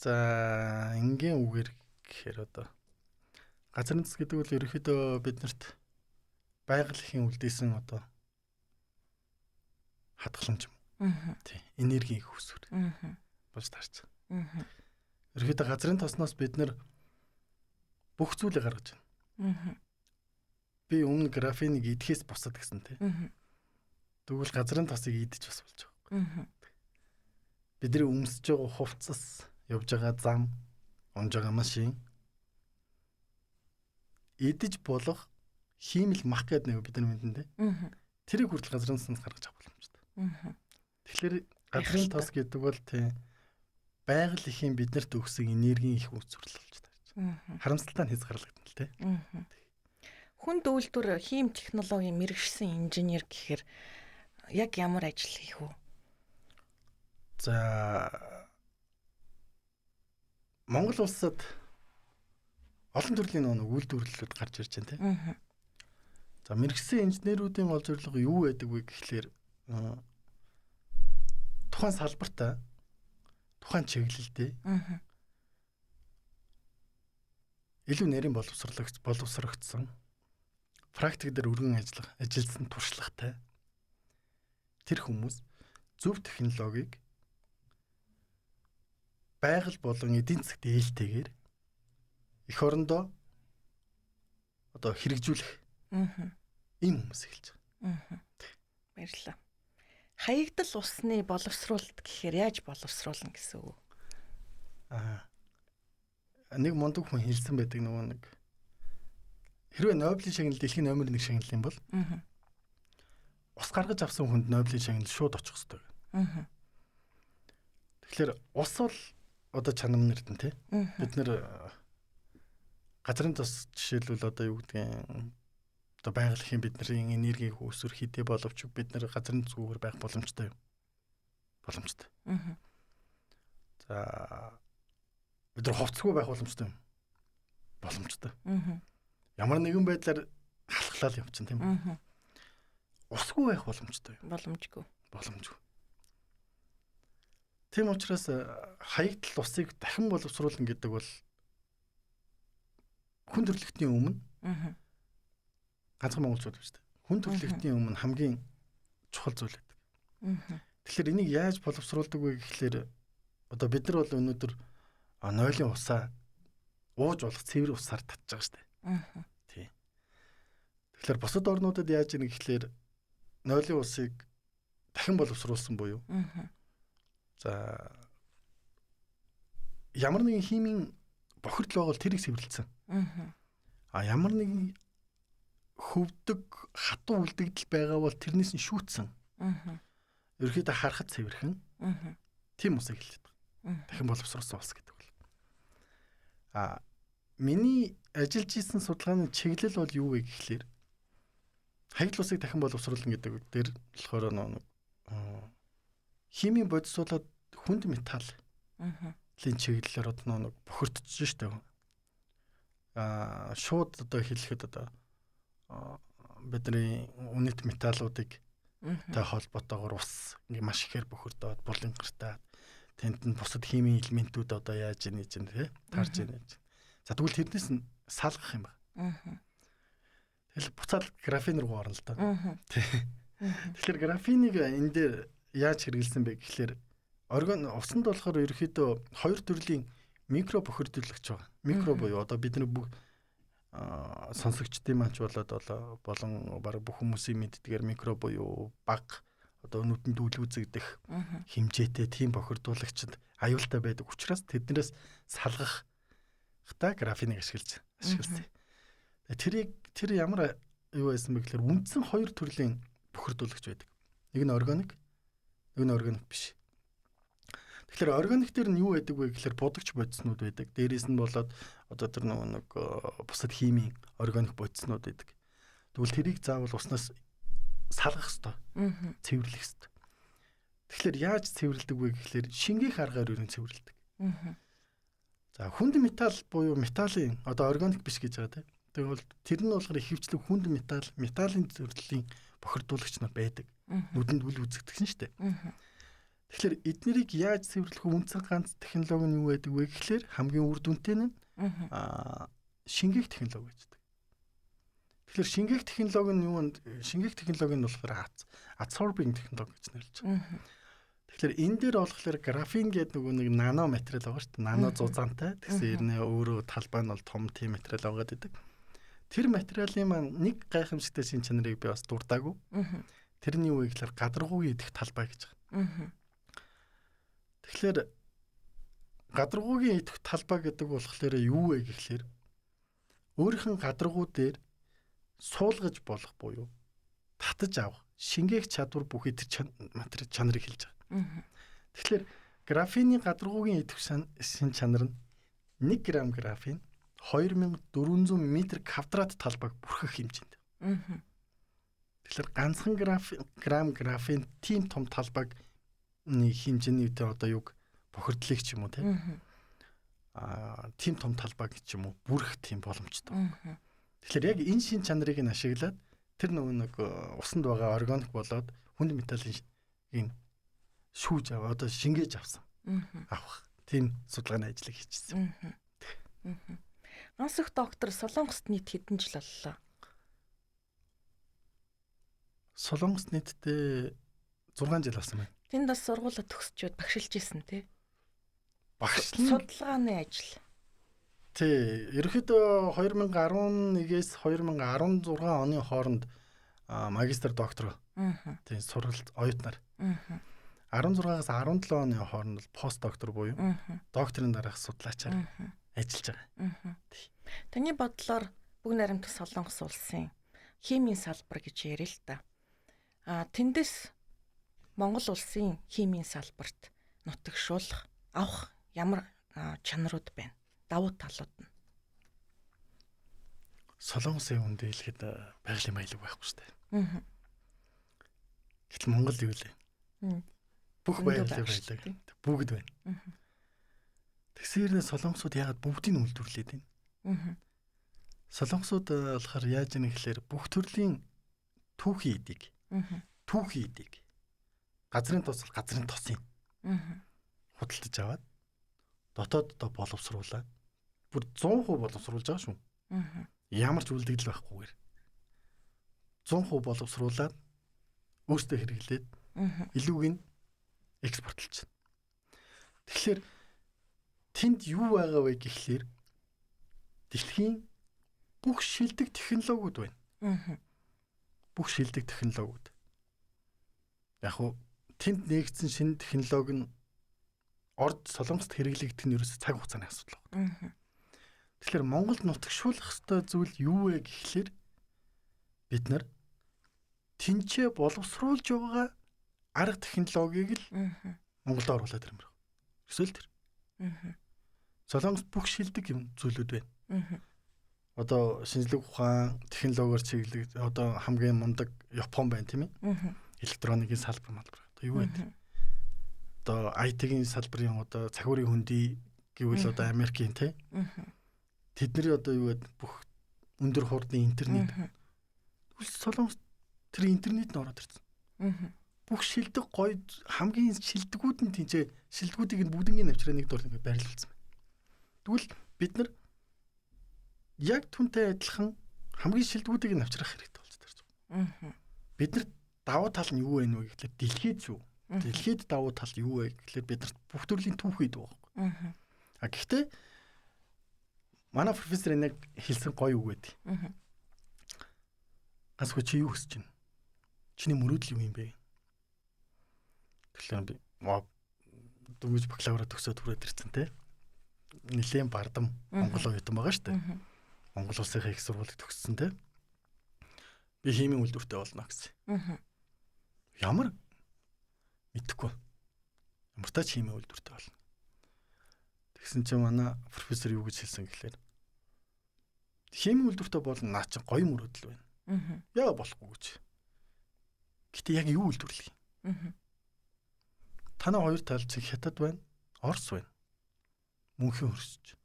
За, энгийн үгээр гэхээр одоо газрын тос гэдэг бол ерөнхийдөө биднэрт байгаль эхийн үлдээсэн одоо хадгаламж юм. Тий, энергийн их үсвэр. Болж таарч байгаа. Ерөнхийдөө газрын тосноос бид нэр бүх зүйлийг гаргаж байна. Би өмнө графиныг идэхээс босод гэсэн тий. Тэгвэл газрын тосыг идэж бас болж байгаа. Бидний өмсөж байгаа хувцас, явж байгаа зам, унж байгаа машин идэж болох хиймэл мах гэдэг нэг бид нар мэдэн тий. Тэрийг хүртэл газрын тоснос гаргаж авах боломжтой. Тэгэхээр газрын тос гэдэг бол тий байгаль эхийн биднэрт өгсөн энергийн их үүсвэрлэл болж байна. Харамсалтай нь хязгаарлагдана л тий. Хүнд үйлдвэр хийм технологийн мэргэжсэн инженер гэхээр яг ямар ажил хийх вэ? За Монгол улсад олон төрлийн нэг үйлдвэрлэлүүд гарч ирж байна тийм. За мэргэжсэн инженеруудын гол зорилго юу байдаг вэ гэхлээр тухайн салбартаа тухайн чиглэлдээ илүү нарийн боловсрогдсон практик дээр өргөн ажилласан туршлагатай тэр хүмүүс зөв технологиг байгаль болон эдийн засгт ээлтэйгээр эх орондоо одоо хэрэгжүүлэх ийм хүмүүс эхэлж байгаа. Баярлалаа. Хаягдал усны боловсруулалт гэхээр яаж боловсруулна гэсэн үг? Нэг мундаг хүн хэлсэн байдаг нэг хэрвээ Нобелийн шагнал дэлхийн номер 1 шагнал юм бол ус гаргаж авсан хүнд Нобелийн шагнал шууд очих хэрэгтэй. Тэгэхээр ус бол одоо чанам нэрдэн тий. Бид нэр газрын тос жишээлбэл одоо юу гэдгийг одоо байгалийн бидний энергийг үүсгэх хэдий боловч бид нэр газрын зүгээр байх боломжтой юм. Боломжтой. За бид нар хувцсгүй байх боломжтой юм. Боломжтой. Ямар нэгэн байдлаар халахлал явчихна тийм үү? Усгүй байх боломжтой. Боломжгүй. Тийм учраас хаягдал усыг дахин боловсруулна гэдэг бол хүн төрөлхтний өмнө ганцхан монголчууд биш үү? Хүн төрөлхтний өмнө хамгийн чухал зүйл байдаг. Тэгэхээр энийг яаж боловсруулдаг вэ гэхлээр одоо бид нар бол өнөөдөр нойлын усаа ууж болох цэвэр усаар татж байгаа шүү дээ. Тий. Тэгэхээр бусад орнуудад яаж ийм гэхлээр нойлын усыг дахин боловсруулсан буюу за ямар нэгэн химийн бохирдол байвал тэрийг цэвэрлсэн. Ямар нэгэн хөвдөг хатуу үлдэгдэл байгаа бол тэрнээс нь шүүтсэн. Ерөөхдөө харахад цэвэрхэн. Тийм усыг хэлээд байгаа. Дахин боловсруулсан ус гэдэг бол. Миний ажиллаж исэн судалгааны чиглэл бол юу вэ гэхлээр хаягдал усыг дахин боловсруулна гэдэг дээр болохоор нэг химийн бодисуулаад хүнд металлын чиглэлээр одоо нэг бохирдож штэ. Шууд одоо хэлэхэд одоо бидний үнэт металлуудыг тай холбоотойгоор ус ингээ маш ихээр бохирдоод бурлын гартаад тэнд нь бусад химийн элементүүд одоо яаж нээж тий тарж нээж. За тэгвэл тэрнээс нь салгах юм байна. Тэгэл буцаад графин руу орно л доо. Тэгэхээр графиныг энэ дээр яаж хэрэгэлсэн бэ гэхлээр усанд болохоор ерөөхдөө хоёр төрлийн микро бохирдуулагч байгаа. Микро буюу одоо бидний бүх сонсогчдын манч болон баг бүх хүмүүсийн мэддгээр микро буюу бага одоо нүдэнд үл үзэгдэх хэмжээтэй тийм бохирдуулагчд аюултай байдаг учраас тэднээс салгахтай графиныг ашигласан. Тэр ямар юу байсан бэ гэхээр үндсэн хоёр төрлийн бохирдуулагч байдаг. Нэг нь органик, нэг нь органик биш. Тэгэхээр органик дээр нь юу байдаг вэ гэхээр будагч бодиснууд байдаг. Дээрээс нь болоод одоо тэр нэг бусад химийн органик бодиснууд байдаг. Тэгвэл тэрийг заавал уснаас салгах хэрэгтэй. Цэвэрлэх хэрэгтэй. Тэгэхээр яаж цэвэрлэдэг вэ гэхээр шингээх аргаар юу цэвэрлэдэг. За хүнд металл буюу металлын одоо органик биш гэж байгаа тийм. Тэгвэл тэр нь болохоор ихэвчлэн хүнд металлын төрлийн бохирдуулагч нар байдаг. Нүдэнд үл үзэгдсэн шүү дээ. Тэгэхээр эднэрийг яаж цэвэрлэх вэ? Үндсэн ганц технологи нь юу байдаг вэ гэхээр хамгийн үр дүнтэй нь шингээх технологи гэдэг. Тэгэхээр шингээх технологи нь юу вэ? Шингээх технологи нь болохоор adsorbing технологи гэж нэрлэж байгаа. Тэгэхээр энэ дээр болохоор графин гэдэг нэг нано материал байгаа шүү дээ. Нано зузаантай. Тэгсэн хэрнээ өөрөө талбай нь бол том тийм материал байгаа гэдэг. Тэр материалын маань нэг гайхамшигтай шин чанарыг би бас дурдаагүй. Тэрний юу вэ гэхээр гадаргуугийн идэх талбай гэж байгаа. Тэгэхээр гадаргуугийн идэх талбай гэдэг болохоор юу вэ гэхээр өөрийнх нь гадаргуу дээр суулгаж болох буюу татаж авах, шингээх чадвар бүх идэх материал чанарыг хэлж байгаа. Тэгэхээр графины гадаргуугийн идэх шин чанар нь 1 г графин 2400 м2 талбайг бүрхэх хэмжээнд. Тэгэхээр ганцхан грамм графин тийм том талбайг хэмжээний одоо юг бохирдлыг ч юм уу тийм тийм том талбай гэж юм уу бүрэх тийм боломжтой. Тэгэхээр яг энэ шин чанарыг нь ашиглаад тэр нэг усанд байгаа органик болоод хүнд металлын шүүж аваа одоо шингээж авсан. Авах тийм судалгааны ажлыг хийчихсэн. Ганс их доктор Солонгост нийт хэдэн жил боллоо? Солонгост нийтдээ 6 жил болсон байна. Тэнд бас сургуулаа төгсчөөд багшилж исэн тий. Судалгааны ажил. Тий, ерөнхийдөө 2011-ээс 2016 оны хооронд магистр доктор тий сургалт оюутнаар 16-аас 17 оны хооронд пост доктор буюу докторийн дараах судлаачаар ажиллаж байгаа. Таны бодлоор Бүг найрамдах Солонгос улсын химийн салбар гэж ярил л да. Тэндээс Монгол улсын химийн салбарт нутагшуулах авах ямар чанарууд байна? Давуу талууд нь. Солонгосын үнд хэлэхэд байгалийн маялаг байхгүй шүү дээ. Гэтэл Монгол юу лээ? Бүх байгалийн маялаг бүгд байна. Тэгсэрнээ солонгосууд яагаад бүгдийг үйлдвэрлээд байна? Солонгосууд болохоор яаж яах гэхээр бүх төрлийн түүхий эдийг газрын тосол газрын тосын худалдаж аваад дотооддоо боловсруулаад бүр 100% боловсруулж байгаа шүү. Ямар ч үлдэгдэл байхгүйгээр 100% боловсруулаад өөртөө хэрэглээд илүүг нь экспортлж байна. Тэгэхээр тэнд юу байгаа вэ гэхлээр дэлхийн бүх шилдэг технологиуд байна. Бүх шилдэг технологиуд. Яг уу тэнд нэгдсэн шинэ технологи нь орд Солонгост хэрэглэгдэх нь ерөөсөй цаг хугацааны асуудал байна. Тэгэхээр Монголд нутагшуулах ёстой зүйл юу вэ гэхлээр бид нар тэнцээ боловсруулж байгаа арга технологиг л Монголд оруулаад ирмээр. Эсвэл тэр. Солонгост бүх шилдэг юм зүйлүүд байна. Одоо шинжлэх ухаан технологиор чиглэг одоо хамгийн мундаг Япон байна тийм ээ. Электроникийн салбар малбар. Одоо юу вэ? Одоо IT-ийн салбарын одоо цагуурийн хөндөй гэвэл одоо Америкийн тий. Тэдний одоо юу вэ? Бүх өндөр хурдны интернет. Солонгост тэр интернет нь ороод ирсэн. Бүх шилдэг гоё хамгийн шилдэгүүд нь тийч шилдэгүүдийг нь бүгднийг авчраа нэг дор ингэ байрлуулсан байна. Тэгвэл бид нар яг түнтэй адилхан хамгийн шилдэгүүдийг нь авчрах хэрэгтэй болж тарж. Бид нар давуу тал нь юу вэ гэхлээр дэлхийд шүү. Дэлхийд давуу тал юу вэ гэхлээр бид нарт бүх төрлийн түүхийд байгаа. Гэхдээ манай профессор нэг хэлсэн гоё үг байдаг. Гасгүй чи юу хүсэж байна? Чиний мөрөөдөл юу юм бэ? Тэгэхээр би дөнгөж бакалавра төгсөөд хүрээд ирсэн те. Нилээн бардам Монгол оюутан байгаа шүү дээ. Монгол улсын их сургуулийг төгссөн те. Би химийн үйлдвэртэй болно гэсэн. Ямар мэдэхгүй. Ямар тач химийн үйлдвэртэй болно. Тэгсэн чинь манай профессор юу гэж хэлсэн гэхлээр химийн үйлдвэртэй болно наа чи гоё мөрөөдөл байна. Яа болохгүй гэж. Гэтэ яг юу үйлдвэрлэе? Танай хоёр талд Хятад байна, Орос байна. Мөнхийн хөрсөж.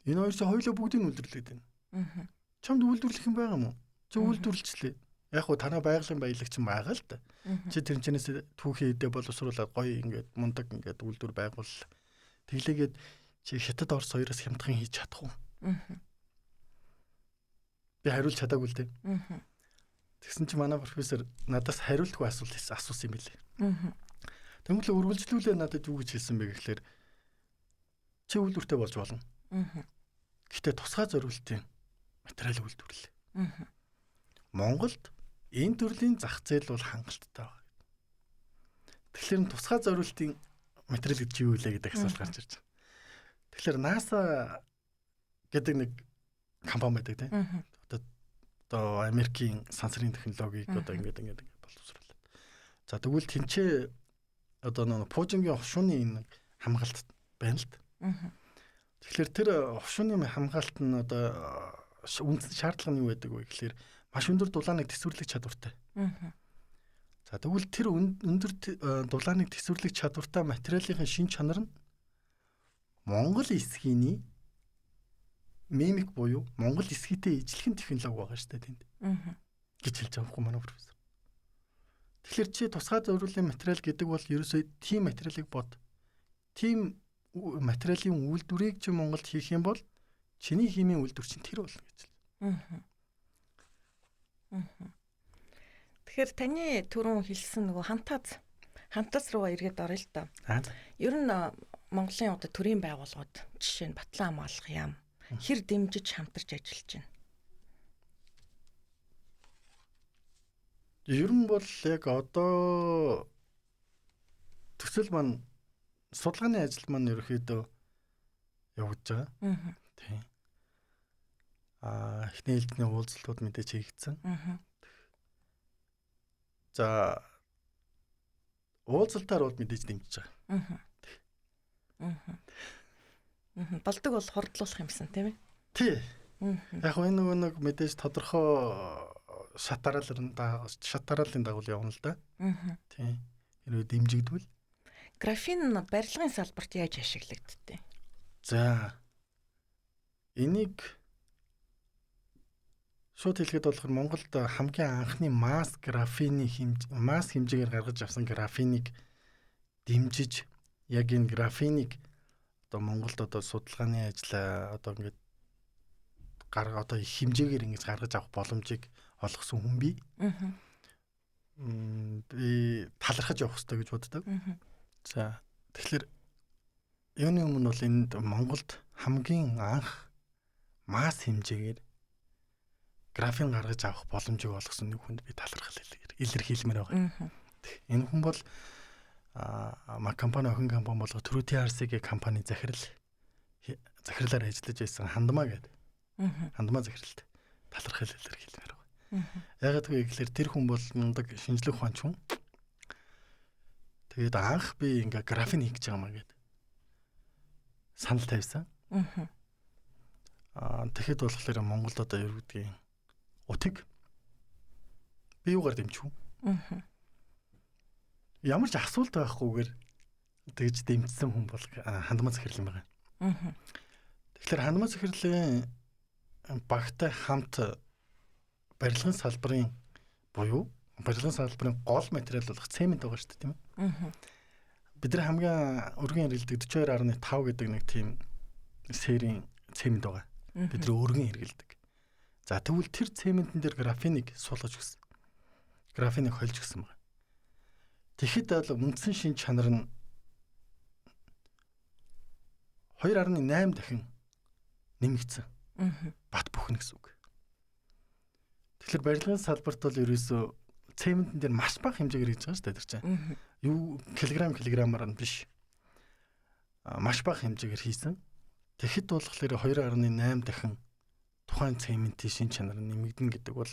Энэ хоёр чинь хоёулаа бүгдийг нь үйлдвэрлээд байна. Чамд үйлдвэрлэх юм байгаа мó? Чи үйлдвэрлэлээ. Яг хуу танай байгалийн баялагч юм байгаа л да. Чи тэрнчнээс түүхий эдээ боловсруулаад гоё ингээд мундаг ингээд үйлдвэр байгуул. Тэглээгээд чи Хятад Орос хоёроос хямдхан хийж чадах уу? Би хариулж чадаагүй л дээ. Тэгсэн чи манай профессор надаас хариултгүй асуусан юм билээ. Тэмглээ үргэлжлүүлээ надад юу гэж хэлсэн бэ гэхлээр чи үйлдвэртэй болж болно. Гэхдээ тусгай зориултын материал үйлдвэрлэлээ. Монголд энэ төрлийн зах зээл бол хангалттай байна. Тэгэхээр тусгай зориултын материал гэж юу вэ гэдэг асуулт гарч ирж байна. Тэгэхээр NASA гэдэг нэг компани байдаг тийм. Одоо Америкийн сансрын технологиг одоо ингээд боловсруулад. За тэгвэл тэнцээ одоо нэг Пужингийн хошууны энэ хамгаалт байна л да. Тэгэхээр тэр хошууны хамгаалт нь одоо үндсэн шаардлага нь юу байдаг вэ гэхээр маш өндөр дулааныг тэсвэрлэх чадвартай. За тэгвэл тэр өндөр дулааныг тэсвэрлэх чадвартай материалын шин чанар нь Монгол эсхийн мимик буюу Монгол эсхийтэй ижлэхэн технологи байгаа шүү дээ тэнд. Гэж хэлж байгаа юм манай профессор. Тэгэхээр чи тусгай зурвалын материал гэдэг бол ерөөсөө тийм материалыг бод. Тийм материалын үйлдвэрийг чи Монголд хийх юм бол чиний химийн үйлдвэр чинь тэр болно гэж. Тэгэхээр таны түрүүн хэлсэн нөгөө хантаз руугаа эргээд орё л доо. Ер нь Монголын одоо төрийн байгууллагууд жишээ нь Батлан хамгаалах яам хэр дэмжиж хамтарч ажиллаж байна? Ер нь бол яг одоо төсөл маань судалгааны ажил маань ерөөхдөө явагдаж байгаа. Тийм. Эхний элдний уулзалтууд мэдээж хийгдсэн. За уулзалтаар бол мэдээж дэмжиж байгаа. Болдог бол хордлуулах юмсан тийм ээ? Тий. Яг энэ нэг мэдээж тодорхой шатараалын дагуу явна л да. Тийм. Хэрвээ дэмжигдвэл графин барилгын салбарт яаж ашиглагддээ? За энийг шууд хэлэхэд болохоор Монголд хамгийн анхны масс хэмжээгээр гаргаж авсан графиныг дэмжиж яг энэ графиныг одоо Монголд одоо судалгааны ажлаа одоо ингээд одоо их хэмжээгээр ингэж гаргаж авах боломжийг олгосон хүн би. Би талархаж явах хэрэгтэй гэж боддог. За тэгэхээр юуны өмнө бол энд Монголд хамгийн анх масс хэмжээгээр графин гаргаж авах боломжийг олгосон нэг хүнд би талархал илэрхийлмээр байгаа. Энэ хүн бол компани охин компани болго True TRC-гийн компани захирлаар ажиллаж байсан Хандмаа гэдэг. Хандмаа захиралд талархал илэрхийлмээр байгаа. Ягаад гэвэл тэр хүн бол мундаг шинжлэх ухаанч хүн. Тэгээд анх би ингээ графин хийж байгаа маа гэд санал тавьсан. Тэгэхэд болохоор Монголд одоо юу гэдгийг утыг би юугаар дэмжих вэ? Ямар ч асуулт байхгүйгээр тэгж дэмжсэн хүн бол Хандмаа захирал юм байна. Тэгэхээр Хандмаа захирлын багтай хамт барилгын салбарын буюу барилгын салбарын гол материал болох цемент байгаа шүү дээ, тийм ээ. Бид нар хамгийн өргөн хэрэглэдэг 42.5 гэдэг нэг тийм серийн цемент байгаа. Бид нар өргөн хэрэглэдэг. За тэгвэл тэр цементэн дээр графиныг суулгаж өгсөн. Графиныг хольж өгсөн байна. Тэгэхэд бол үндсэн шин чанар нь 2.8 дахин нэмэгдсэн. Бат бүхэн гэсэн үг. Тэгэхээр барилгын салбарт бол ерөөсөө цементэн дээр маш бага хэмжээгээр хийж байгаа шүү дээ тэр чинь. Юу килограммаар нь биш. Маш бага хэмжээгээр хийсэн. Тэгэхэд болохоор 2.8 дахин тухайн цементийн шин чанар нь нэмэгдэн гэдэг бол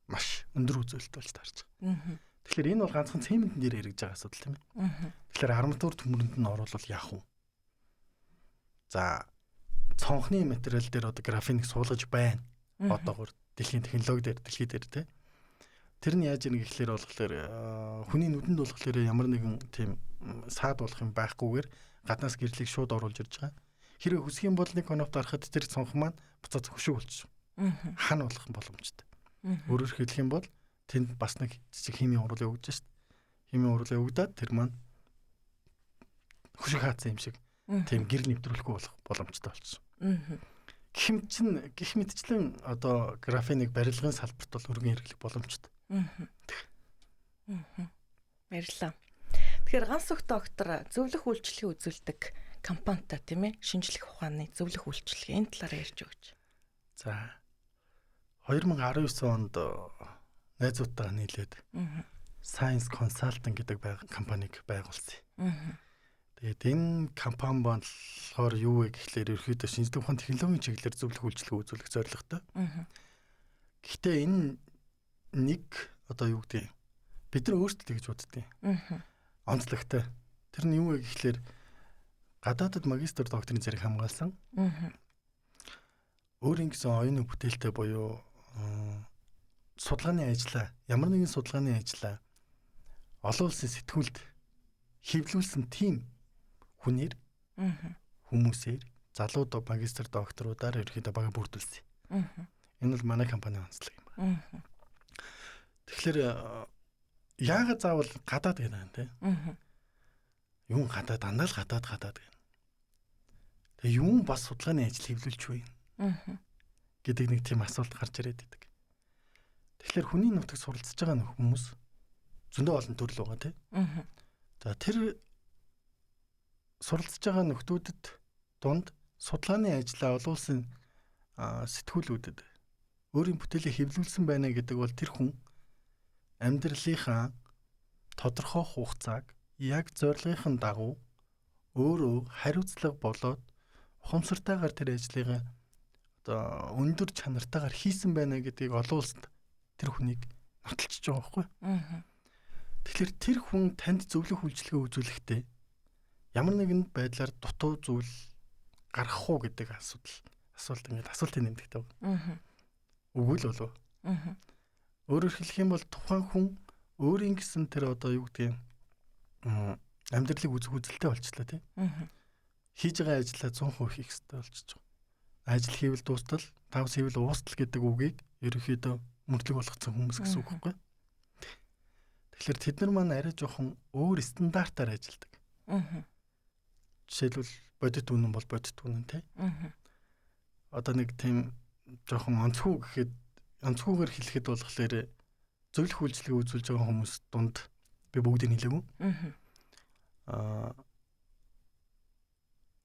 маш өндөр үзүүлэлт болж таарч байгаа. Тэгэхээр энэ бол ганцхан цементэн дээр хэрэгж байгаа асуудал тийм ээ. Тэгэхээр арматур төмөрөнд нь оруулал яах вэ? За цонхны материал дээр одоо графиныг суулгаж байна. Одоогор дэлхийн технологи дээр дэлхий дээр тийм. Тэр нь яаж ирнэ гэхлээр болохоор хүний нүдэнд болохоор ямар нэгэн тийм саад болох юм байхгүйгээр гаднаас гэрлийг шууд оруулж ирж байгаа. Хэрэг хүсэх юм бол нэг хоногт арахад тэр цонх маань буцаад хөшөг болчих. Хан болох боломжтой. Өөрөөр хэлэх юм бол тэнд бас нэг жижиг химийн урлал өгдөг шүү дээ. Химийн урлал өгдөөд тэр маань хөшөг хаацсан юм шиг тийм гэр нэвтрүүлэхгүй болох боломжтой болчихсон. Гэх мэтчлэн одоо графиныг барилгын салбарт бол өргөн хэрэглэх боломжтой. Баярлалаа. Тэгэхээр ганц өх доктор зөвлөх үйлчлэгийг үзүүлдэг компанитай тийм ээ шинжлэх ухааны зөвлөх үйлчлэг энэ талаар ярьж өгч. За 2019 онд найзуудтайгаа нийлээд Science Consulting гэдэг компанийг байгуулсан. Тэгээд энэ компани болохоор юу вэ гэхлээр ерөөхдөө шинжлэх ухааны технологийн чиглэлээр зөвлөх үйлчлэг үзүүлэх зорилготой. Гэхдээ энэ нэг одоо юу гэдэг бид нар өөрсдөө тэгж боддیں۔ Онцлогтой. Тэр нь юу вэ гэхлээр гадаадд магистр докторийн зэрэг хамгаалсан. Өөрийн гэсэн оюуны бүтээлтэй буюу судалгааны ажлаа, ямар нэгэн судалгааны ажлаа олон улсын сэтгүүлд хэвлүүлсэн тим хүнээр хүмүүсээр залуу магистр докторуудаар ерөөхдөө бага бүрдүүлсэн. Энэ бол манай компани онцлог юм байна. Тэгэхээр яагаад заавал гадаад гэнэ юм те? Юу гадаад дандаа л гадаад гэнэ. Тэгээ юу бас судалгааны ажил хэвлүүлж байна. Гэдэг нэг тийм асуулт гарч ирээд байдаг. Тэгэхээр хүний нутаг суралцж байгаа хүмүүс зөндөө олон төрөл байгаа тий. За тэр суралцж байгаа нөхдүүдэд дунд судалгааны ажлаа олуулсан сэтгүүлүүдэд өөрийн бүтээлээ хэвлүүлсэн байна гэдэг бол тэр хүн амьдралынхаа тодорхой хугацааг яг зорилгын дагуу өөрөө хариуцлага болоод ухамсартайгаар тэр ажлыг одоо өндөр чанартайгаар хийсэн байна гэдгийг олуулсанд тэр хүнийг нотолчихж байгаа байхгүй. Тэгэхээр тэр хүн танд зөвлөх үйлчилгээ үзүүлэхдээ ямар нэгэн байдлаар дутуу зүйл гаргах уу гэдэг асуултын нэмэгдэж байгаа. Үгүй л болов. Өөрөөр хэлэх юм бол тухайн хүн өөрийн гэсэн тэр одоо юу гэдгийг амьдралыг үзэх үзэлтэй болчихлоо тий. Хийж байгаа ажлаа 100% хийх хэрэгтэй болчихж байгаа. Ажил хийвэл дуустал, тавс хийвэл уустал гэдэг үгийг ерөнхийдөө мөрдлөг болгоцсон хүмүүс гэсэн үг байхгүй. Тэгэхээр тэд нар маань арай жоохон өөр стандартаар ажилладаг. Жишээлбэл бодит үнэн бол бодит үнэн тий. Одоо нэг тийм жоохон онцгүйгээр хэлэхэд болохоор зөвлөх үйлчлэгээ үзүүлж байгаа хүмүүс дунд би бүгдийг хэлээгүй.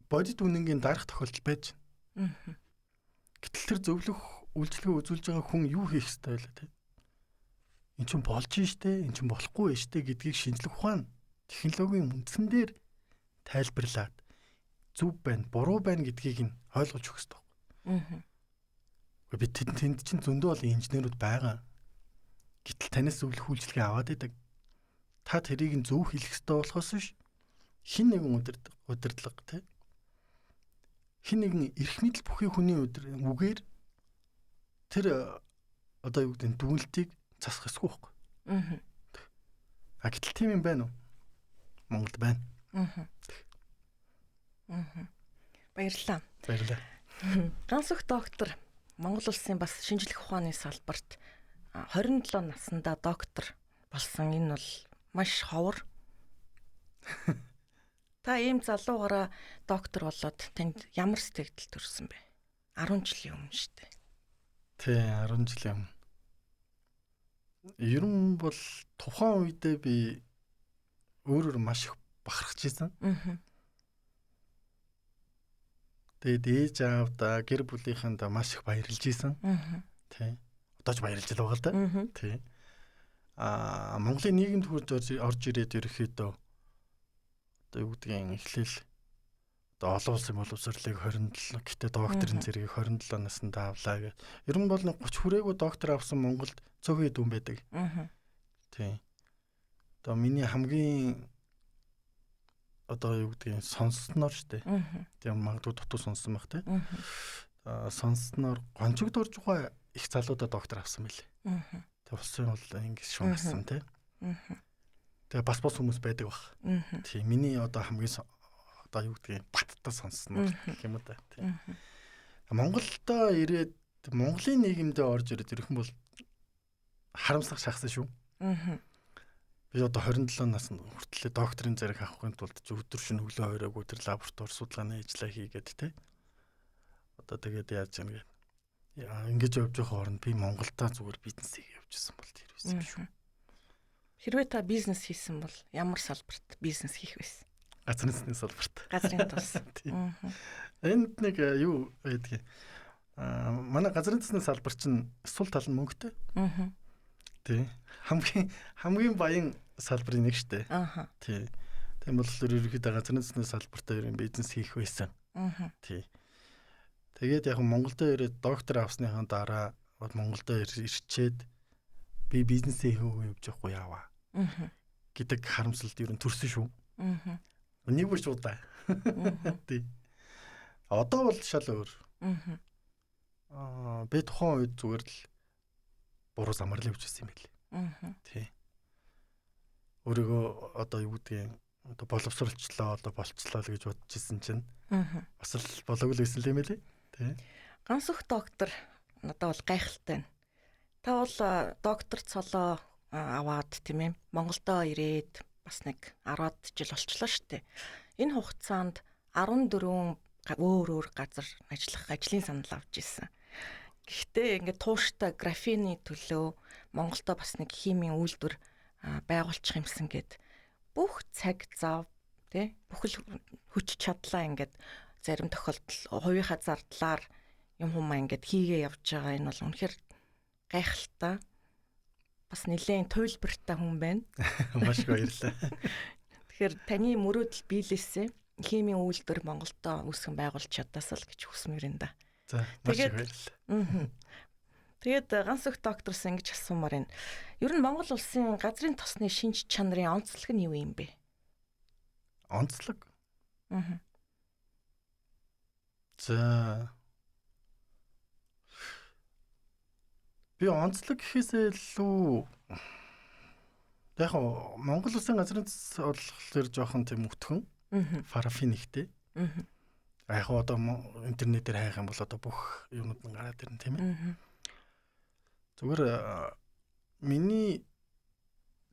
Бодит үнэнгийн дарах тохиолдол байж. Гэтэл тэр зөвлөх үйлчлэгээ үзүүлж байгаа хүн юу хийх ёстой вэ те? Энд чинь болж штэ, энд чинь болохгүй штэ гэдгийг шинжлэх ухаан технологийн үндсэн дээр тайлбарлаад зөв байна, буруу байна гэдгийг нь ойлгож өгөх ёстой. Би тэнд чинь зөндөө бол инженерүүд байгаа. Гэтэл танаас зөвлөх үйлчлэгээ аваад идэг. Та тэрийг нь зөв хэлэх ёстой болохоос биш хин нэгэн удирдлага те. Хин нэгэн эрх мэдэл бүхий хүний үгээр тэр одоо юу гэдэг нь дүгнэлтийг засах ёсгүй байхгүй. Гэтэл тийм юм байна уу? Монголд байна. Баярлалаа. Баярлалаа. Ганс өх доктор Монгол улсын бас шинжлэх ухааны салбарт 27 наснда доктор болсон. Энэ бол маш ховор. Та ийм залуугаараа доктор болоод танд ямар сэтгэл төрсөн бэ? 10 жилийн өмнө шүү дээ. Тий, 10 жилийн өмнө. Ер нь бол тухайн үедээ би өөрөөр маш их бахархаж ирсэн. Тэгээд ээж аавда гэр бүлийнхэнд маш их баярлж ирсэн. Тий. Одоо ч баярлж байгаа л да. Тий. Монголын нийгэмд орж ирээд ерөөхдөө одоо юу гэдгийг эхлээл одоо олон улсын боловсролыг 27 гэтээ докторийн зэргийг 27 наснда авлаа гэх. Ер нь бол 30 хүрээгүй доктор авсан Монголд цөөхөн дүн байдаг. Тий. Одоо миний хамгийн одоо юу гэдгийг сонссноор штэ. Тийм магадгүй дутуу сонссон байх тий. Сонссноор гончигд орж байгаа их залуудаа доктор авсан мэлээ. Тэг улсын бол ингэ шунгасан тий. Тэгээ бас хүмүүс байдаг бах. Тийм миний одоо хамгийн одоо юу гэдгийг баттай сонссноор гэх юм уу та тий. Монголдо ирээд Монголын нийгэмдээ орж ирээд ирэх юм бол харамсах шахсан шүү. Би одоо 27 наснд хүртэл докторийн зэрэг авахын тулд өдөр шөнө өглөө хооройгоо тэр лаборатори судалгааны ажлаа хийгээд тий. Одоо тэгээд яаж юм гээд. Ингэж явж байгаа хооронд би Монголдоо зүгээр бизнесийг явуулсан бол тэр байсан шүү. Хэрвээ та бизнес хийсэн бол ямар салбарт бизнес хийх вэ? Газрын засгийн салбарт. Газрын тус. Энд нэг юу байдгийг. Манай газрын засгийн салбар чинь сул тал нь мөнгөтэй. Тий. Хамгийн баян салбарын нэг штэ. Тий. Тийм болохоор ерөнхийдөө газрын засгийн салбартаа ерөн бизнес хийх байсан. Тий. Тэгээд яг Монголдо ирээд доктор авсныхаа дараа Монголдо ирчээд би бизнесээ хийхөө явж явахгүй яваа. Гэдэг харамсалт ер нь төрсөн шүү. Нэг бүр шуудаа. Тий. Одоо бол шал өөр. Би тухайн үед зүгээр л буруу замарлаа явж байсан юм байл. Тий. Өөрийгөө одоо юу гэдгийг одоо боловсруулчлаа одоо болцлоо л гэж бодож исэн чинь бас л болоогүй л байсан юм лээ. Тэ. Ганц өх доктор надад бол гайхалтай байна. Та бол доктор цолоо аваад тийм ээ Монголдо ирээд бас нэг 10-аад жил болчихлоо шүү дээ. Энэ хугацаанд 14 өөр газар ажиллах ажлын санал авч ирсэн. Гэхдээ ингээд тууштай графины төлөө Монголдо бас нэг химийн үйлдвэр байгуулчих юмсан гэд бүх цаг зав тий бүхэл хүч чадлаа ингээд зарим тохиолдолд хувийнхаа зардлаар юм хүмүүс ингээд хийгээ явж байгаа. Энэ бол үнэхээр гайхалтай. Бас нэлээд туйлбартай хүн байна. Маш их баярлалаа. Тэгэхээр таны мөрөөдөл биелээсээ химийн үйлдвэр Монголдо үүсгэн байгуулж чадасаа л гэж хүсмээр энэ да. За маш их баярлалаа. Тэгээд ганц өх докторс ингэж асуумаар байна. Ер нь Монгол улсын газрын тосны шинж чанарын онцлог нь юу юм бэ? Онцлог? За би онцлог гэхээсээ илүү яг Монгол улсын газрын тос болохоор жоохон тийм өтгөн парафин ихтэй. Яг одоо интернетээр хайх юм бол одоо бүх юмуд нь гараад ирнэ тийм ээ. Зүгээр миний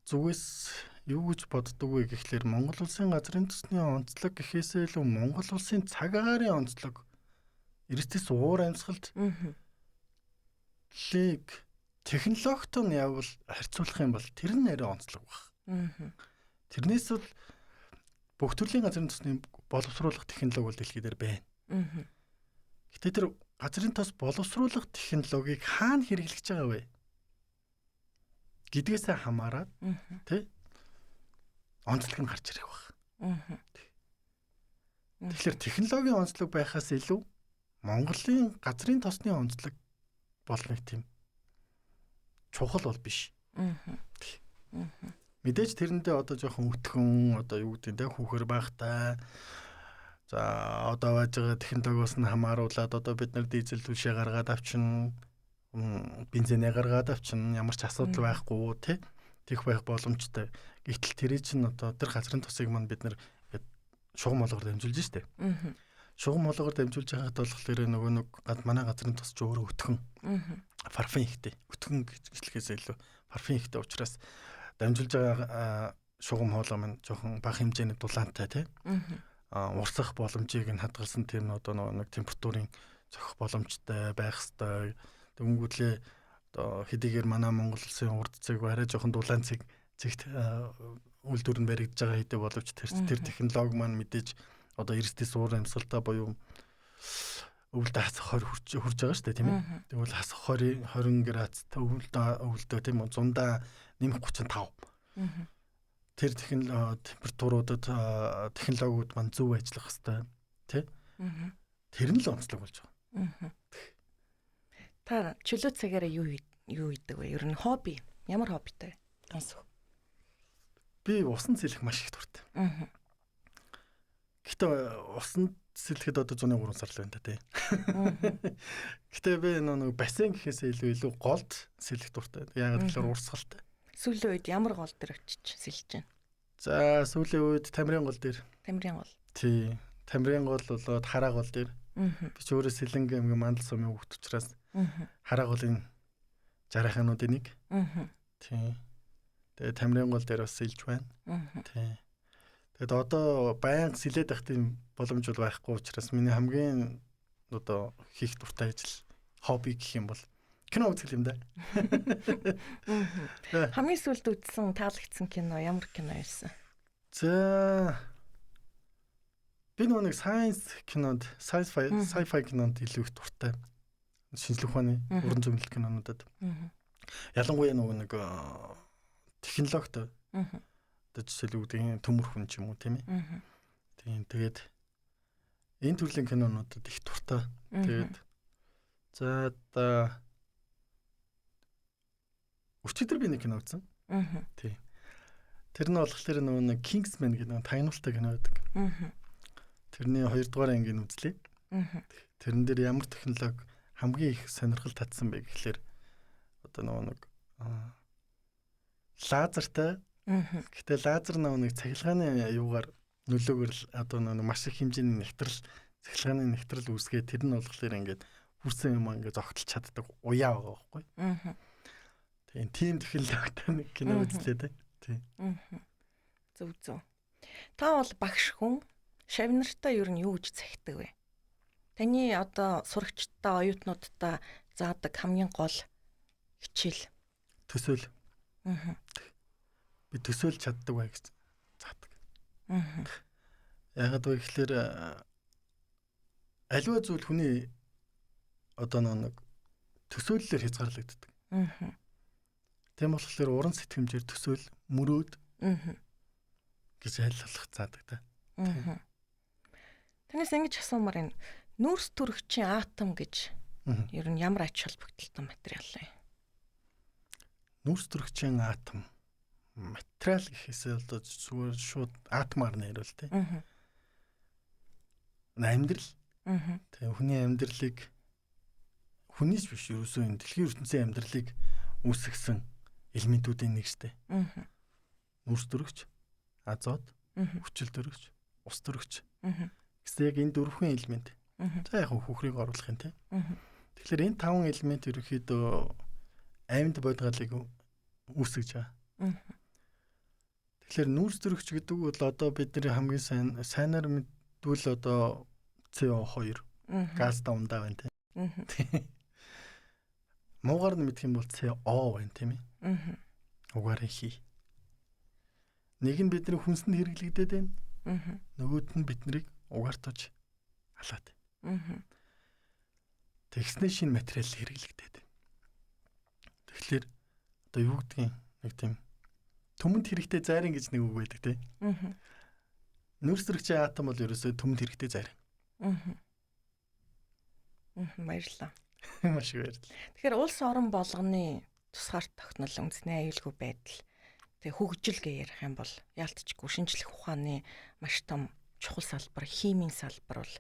зүгээс юу гэж боддог вэ гэхлээр Монгол улсын газрын тосны онцлог гэхээсээ илүү Монгол улсын цаг агаарын онцлог эрсдэс уур амьсгалд технологитой нь явбал харьцуулах юм бол тэр нь арай онцлог баг. Тэрнээс бол бүх төрлийн газрын тосны боловсруулах технологи бол дэлхий дээр байна. Гэтэ тэр газрын тос боловсруулах технологиг хаана хэрэглэж байгаа вэ гэдгээсээ хамаарат тий онцлог нь гарч ирэх баг. Тэгэхээр технологийн онцлог байхаас илүү Монголын газрын тосны онцлог бол нэг тийм чухал бол биш. Мэдээж тэрэндээ одоо жоохон өтгөн одоо юу гэдэг нь хүүхэр багтай. За одоо байж байгаа технологиос нь хамааруулаад одоо бид нар дизель түлшээ гаргаад авчин, бензинээ гаргаад авчин, ямар ч асуудал байхгүй тий тех байх боломжтой. Гэвтэл тэр чинь одоо тэр газрын тосыг маань бид нар шугам болгоор дамжуулж штэ. Шугам болгоор дамжуулж байгаад болохоор нөгөө нэг манай газрын тос ч өөрөө өтгөн. Парфин ихтэй. Өтгөн гэхлээс илүү парфин ихтэй учраас дамжуулж байгаа шугам хоолой маань жоохон бага хэмжээний дулаантай тий. Урсах боломжийг нь хадгалсан тэр одоо нэг температурын зохих боломжтой байх ёстой. Тэнгүүдлээ одоо хэдийгээр манай Монгол улсын урд цэг арай жоохон дулаан цэгт үйлдвэр нь баригдаж байгаа хэдий боловч тэр технологи маань мэдээж одоо эрсдэс уур амьсгалтай буюу өвөлдөө хасах 20 хүрч байгаа шүү дээ тийм ээ. Тэгвэл хасах 20 градустай өвөлдөө тийм үү 100-аа нэмэх 35. Тэр температуруудад технологиуд маань зөв ажиллах хэрэгтэй тий. Тэр нь л онцлог болж байгаа. Та чөлөө цагаараа юу хийдэг вэ? Ер нь хобби. Ямар хоббитай вэ? Ганц өх. Би усан цэлэх маш их дуртай. Гэхдээ усан цэлэхэд одоо 103 сар л байна та тий. Гэхдээ би нэг бассейн гэхээсээ илүү голд цэлэх дуртай. Яагаад гэвэл урсгалтай. Сүүлийн үед ямар гол дээр очиж сэлж байна? За сүүлийн үед Тамирын гол дээр. Тамирын гол. Тий. Тамирын гол болоод Хараа гол дээр. Би ч өөрөө Сэлэнгэ аймгийн Мандал сумын хүүхд учраас Хараа голын жарахануудын нэг. Тий. Тэгээ Тамирын гол дээр бас сэлж байна. Тий. Тэгэд одоо байнга сэлээд байх тийм боломж бол байхгүй учраас миний хамгийн одоо хийх дуртай ажил хобби гэх юм бол кино үзэх юм да. Хамгийн сүүлд үзсэн таалагдсан кино ямар кино байсан? За би нэг sci-fi кинонд илүү их дуртай. Шинжлэх ухааны уран зөгнөлт кинонуудад. Ялангуяа нэг технологитой. Одоо жишээлбэл төмөр хүн ч юм уу тийм ээ. Тийм тэгээд энэ төрлийн кинонуудад их дуртай. Тэгээд за өчигдөр би нэг кино үзсэн. Тий. Тэр нь болохоор нэг Kingsman гэдэг тагнуултай кино байдаг. Тэрний 2 дугаар ангийн үзлээ. Тэрэн дээр ямар технологи хамгийн их сонирхол татсан бэ гэхлээр одоо нэг лазертай Гэтэ лазер нэг цахилгааны юугаар нөлөөгөр л одоо нэг маш их хэмжээний нэвтрэл, цахилгааны нэвтрэл үүсгээд тэр нь болохоор ингээд хүрсэн юм ингээд зогтолж чаддаг уяа байгаа байхгүй. Тийм технологитой нэг кино үзлээ тий. Зөв. Та бол багш хүн шавнартаа ер нь юу гэж захидаг вэ? Таны одоо сурагчдаа, оюутнуудаа заадаг хамгийн гол хичээл төсөөл. Би төсөөлж чаддаг бай гэж заадаг. Ягаад вэ гэхээр аливаа зүйл хүний одоо нэг төсөөллөөр хязгаарлагддаг. Тийм болохоор уран сэтгэмжээр төсөөл мөрөөд гэж айлуулах заадаг та. Танаас ингэж асуумаар энэ нүүрс төрөгчийн атом гэж ер нь ямар ач холбогдолтой материал вэ? Нүүрс төрөгчийн атом материал гэхээсээ одоо зүгээр шууд атомаар нэрвэл тий. Амьдрал. Тэгээ хүний амьдралыг хүнийч биш ерөөсөө энэ дэлхийн ертөнцийн амьдралыг үүсгэсэн элементүүдийн нэг штэ. Нүүрс төрөгч, азот, хүчил төрөгч, ус төрөгч. Гэсэн яг энэ дөрвөн элемент. За яг хөхрийг оруулах юм тий. Тэгэхээр энэ таван элемент ерөөхдөө амьд бодгалыг үүсгэж байгаа. Тэгэхээр нүүрс төрөгч гэдэг бол одоо бидний хамгийн сайнаар мэдвэл одоо CO2 газ давндаа байна тий. Муугаар нь мэдэх юм бол CO байна тийм ээ. Угаараа хий. Нэг нь бидний хүнсэнд хэрэглэгдээд байна. Нөгөөд нь биднийг угаартаж халаад. Тэгснээ шинэ материал хэрэглэгдээд байна. Тэгэхээр одоо юу гэдгийг нэг тийм төмөнд хэрэгтэй зарим гэж нэг үг байдаг тий. Нүүрс төрөгчийн атом бол ерөөсөө төмөнд хэрэгтэй зарим. Баярлалаа. Маш их баярлалаа. Тэгэхээр улс орон болгоны тусгаар тогтнол үндэсний аюулгүй байдал тэгээ хөгжил гэж ярих юм бол яалтчгүй шинжлэх ухааны маш том чухал салбар, химийн салбар бол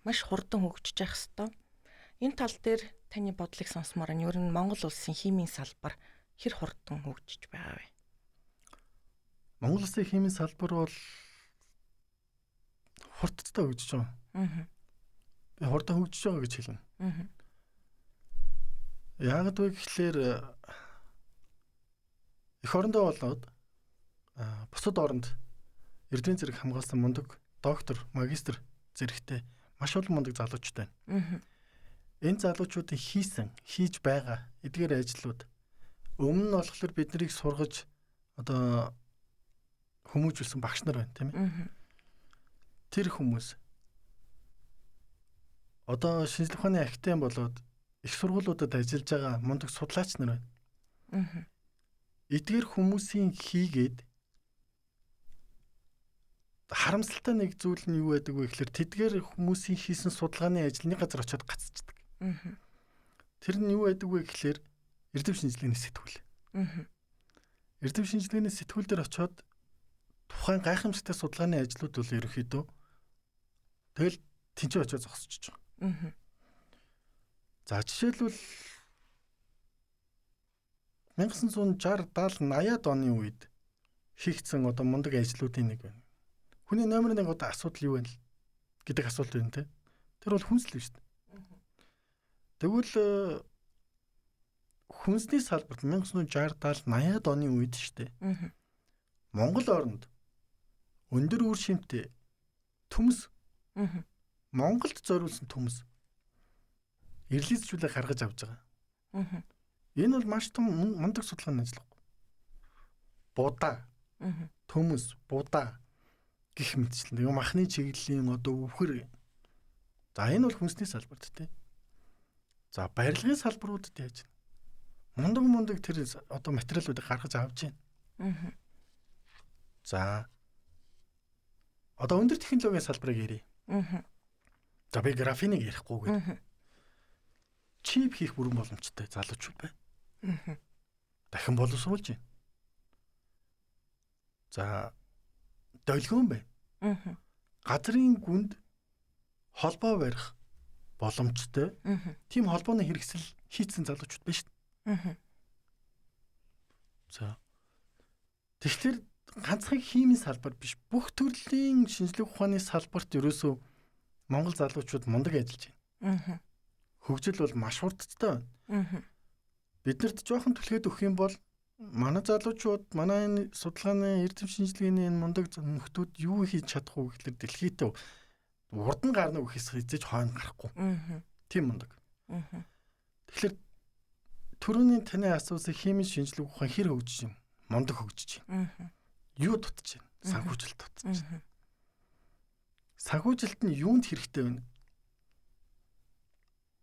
маш хурдан хөгжиж явах ёстой. Энэ тал дээр таны бодлыг сонсомоор нь ер нь Монгол улсын химийн салбар хэр хурдан хөгжиж байгаа вэ? Монгол улсын химийн салбар бол хурдтай хөгжиж байгаа. Би хурдан хөгжиж байгаа гэж хэлнэ. Яагад вэ гэхлээр эх орондоо болоод бусад оронд эрдэнэ зэрэг хамгаалсан мундаг доктор, магистр зэрэгтэй маш олон мундаг залуучтай байна. Энэ залуучуудын хийж байгаа эдгээр ажлууд өмнө нь болохоор биднийг сургаж одоо хүмүүжүүлсэн багш нар байна тийм ээ. Тэр хүмүүс одоо шинжлэх ухааны академи болоод их сургуулиудад ажиллаж байгаа мундаг судлаач нар байна. Эдгээр хүмүүсийн хийгээд харамсалтай нэг зүйл нь юу байдаг вэ гэхээр тэдгээр хүмүүсийн хийсэн судалгааны ажил нэг газар очиод гацчихдаг. Тэр нь юу байдаг вэ гэхээр эрдэм шинжилгээний сэтгүүл. Эрдэм шинжилгээний сэтгүүл дээр очиод тухайн гайхамшигтай судалгааны ажлууд бол ерөнхийдөө тэгэл тэнцээ очиод зогсчихж байгаа. За жишээлбэл 1960, 70, 80-аад оны үед хийгдсэн одоо мундаг ажлуудын нэг байна. Хүний номер 1 одоо асуудал юу вэ гэдэг асуулт байна те. Тэр бол хүнсэл биш үү? Тэгвэл хүнсний салбарт 1960, 70, 80-аад оны үед штэ. Монгол оронд өндөр үр шимтэй төмс Монголд зориулсан төмс эрлийцжүүлээ гаргаж авч байгаа. Энэ бол маш том мундаг судалгааны ажил. Будаа, төмс, будаа гэх мэтчлэн юм махны чиглэлийн одоо өвхөр. За энэ бол хүнсний салбарт тий. За барилгын салбаруудад яаж вэ? Мундаг тэр одоо материалуудыг гаргаж авч байна. За одоо өндөр технологийн салбарыг ярив. За би графиныг ярихгүй. Чип хийх бүрэн боломжтой залуучууд байна. Дахин боловсруулж байна. За долгион байна. Газрын гүнд холбоо барих боломжтой. Тийм холбооны хэрэгсэл хийцэн залуучууд байна шүү дээ. За Тэгэхээр ганцхан химийн салбар биш, бүх төрлийн шинжлэх ухааны салбарт ерөөсөө Монгол залуучууд мундаг ажиллаж байна. Хөгжил бол маш хурдтай байна. Биднэрт жоохон түлхээд өгөх юм бол манай залуучууд, манай энэ судалгааны эрдэм шинжилгээний энэ мундаг нөхдүүд юу хийж чадах вэ гэхэлэр дэлхийдээ урд нь гарна гэхээс хизээж хойно гарахгүй. Тийм мундаг. Тэгэхээр түрүүний таны асуусан химийн шинжлэх ухаан хэр хөгжиж байна? Мундаг хөгжиж байна. Юу дутж байна? Санхүүжилт дутж байна. Санхүүжилт нь юунд хэрэгтэй вэ?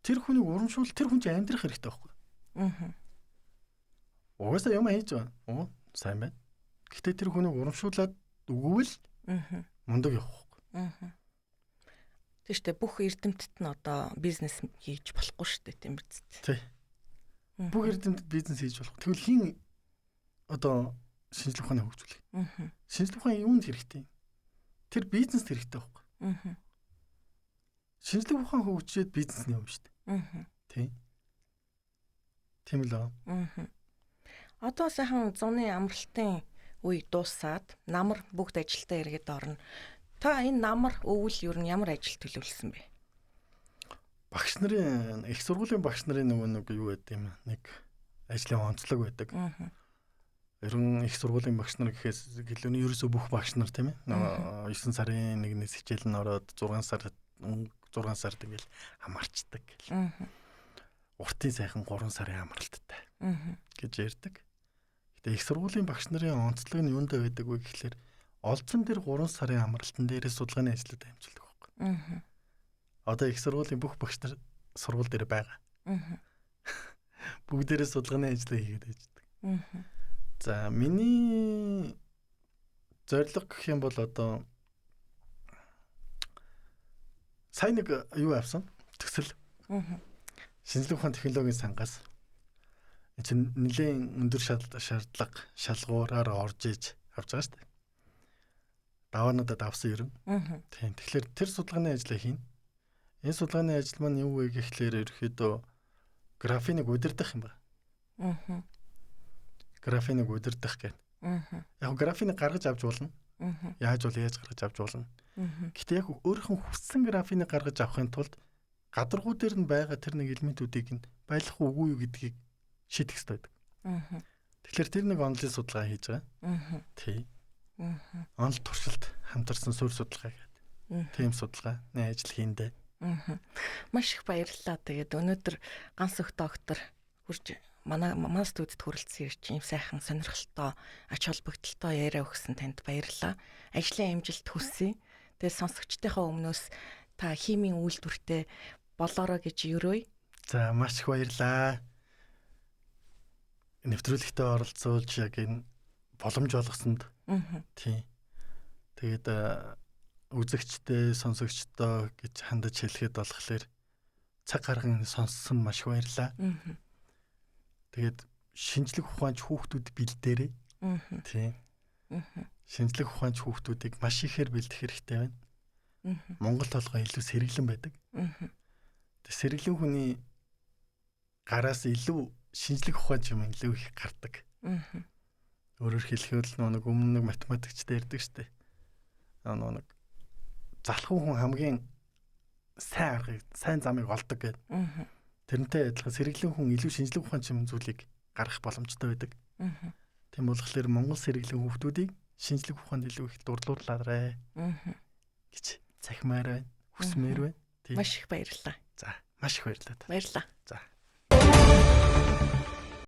Тэр хүнийг урамшуул, тэр хүн чинь амьдрах хэрэгтэй байхгүй. Угаасаа юм хийж байгаа. Сайн байна. Гэтэ тэр хүнийг урамшуулад өгвөл мундаг явах байхгүй. Тэштэй бүх эрдэмтэд нь одоо бизнес хийж болохгүй шүү дээ, тийм биз Тий. дээ. Бүх эрдэмтэд бизнес хийж болох. Тэгвэл хин одоо шинжлэх ухааны хөгжүүлэх. Шинжлэх ухаан юунд хэрэгтэй? Тэр бизнест хэрэгтэй байхгүй. Шинжлэх ухаан хөгжиж бизнесний юм шүү дээ. Тий. Тийм л аа. Одоо сайхан зуны амралтын үе дуусаад намар бүгд ажилдаа эргээд орно. Та энэ намар өвөл ер нь ямар ажил төлөвлөсөн бэ? Багш нарын их сургуулийн багш нарын нэг юу гэдэг юм нэг ажлын онцлог байдаг. Ер нь их сургуулийн багш нар гэхээс гэлөө нь ерөөсөө бүх багш нар тийм ээ. 9 сарын 1-ээс хичээл нь ороод 6 сар тэгэл амарчдаг гэл. Уртын сайхан 3 сарын амралттай гэж ярьдаг. Гэтэ их сургуулийн багш нарын онцлог нь юундаа байдаг вэ гэхэлэр олдсон тэр 3 сарын амралтан дээрээ судалгааны ажлууд амжилтдаг байхгүй. Одоо их сургуулийн бүх багш нар сургууль дээр байгаа. Бүгдээрээ судалгааны ажлаа хийгээд ажилладаг. За миний зорилго гэх юм бол одоо сайн нэг юу авсан? Төсөл. Шинжлэх ухааны технологийн сангаас энэ чинь нэлээд өндөр шаардлага шалгуураар орж иж авч байгаа шүү дээ. Даваануудад авсан юм. Тийм. Тэгэхээр тэр судалгааны ажлаа хийн. Энэ судалгааны ажил маань юу вэ гэхлээр ерөөхдөө графиныг удирдах юм байна. Графиныг удирдах гэх. Яг графиныг гаргаж авч болно. Яаж гаргаж авч болно. Гэтэ яг өөрийнхөө хүссэн графиныг гаргаж авахын тулд гадаргуу дээр нь байгаа тэр нэг элементүүдийг нь байлах үгүй юу гэдгийг шийдэх хэрэгтэй байдаг. Тэгэхээр тэр нэг онлын судалгаа хийж байгаа. Тий. Онл туршилт хамтарсан суурь судалгаа гэдэг. Тийм судалгааны ажил хийндэ. Маш их баярлалаа. Тэгээд өнөөдөр ганц өх доктор хурж манай студид хүрэлцсэн ирж ийм сайхан сонирхолтой ач холбогдолтой яриа өгсөн танд баярлалаа. Ажлын амжилт хүсье. Тэгээд сонсогчдынхаа өмнөөс та химийн үйлдвэртэй болоорой гэж өрөөе. За маш их баярлалаа. Нэвтрүүлэгтээ оролцуулж яг энэ боломж олгосонд. Тийм. Тэгээд үзэгчтэй, сонсогчтой гэж хандаж хэлэхэд болохоор цаг гарган сонссон маш их баярлалаа. Тэгээд шинжлэх ухаанч хүүхдүүд бэлдээрээ. Тийм. Шинжлэх ухаанч хүүхдүүдийг маш ихээр бэлдэх хэрэгтэй байна. Монгол толгой илүү сэргэлэн байдаг. Тэгээд сэргэлэн хүний гараас илүү шинжлэх ухаанч юм илүү их гардаг. Өөрөөр хэлэхэд нэг өмнө нэг математикчтай ярьдаг штеп. Нэг залхуу хүн хамгийн сайн замыг олдог гэдэг. Тэрнтэй адилхан сэргэлэн хүн илүү шинжлэх ухаанч юм зүйлийг гаргах боломжтой байдаг. Тийм болохоор Монгол сэргэлэн хүүхдүүдийг шинжлэх ухаанд илүү их дурлуулаарай гэж захимаар байна, хүсмээр байна. Маш их баярлалаа. За, маш их баярлалаа. Баярлалаа. За.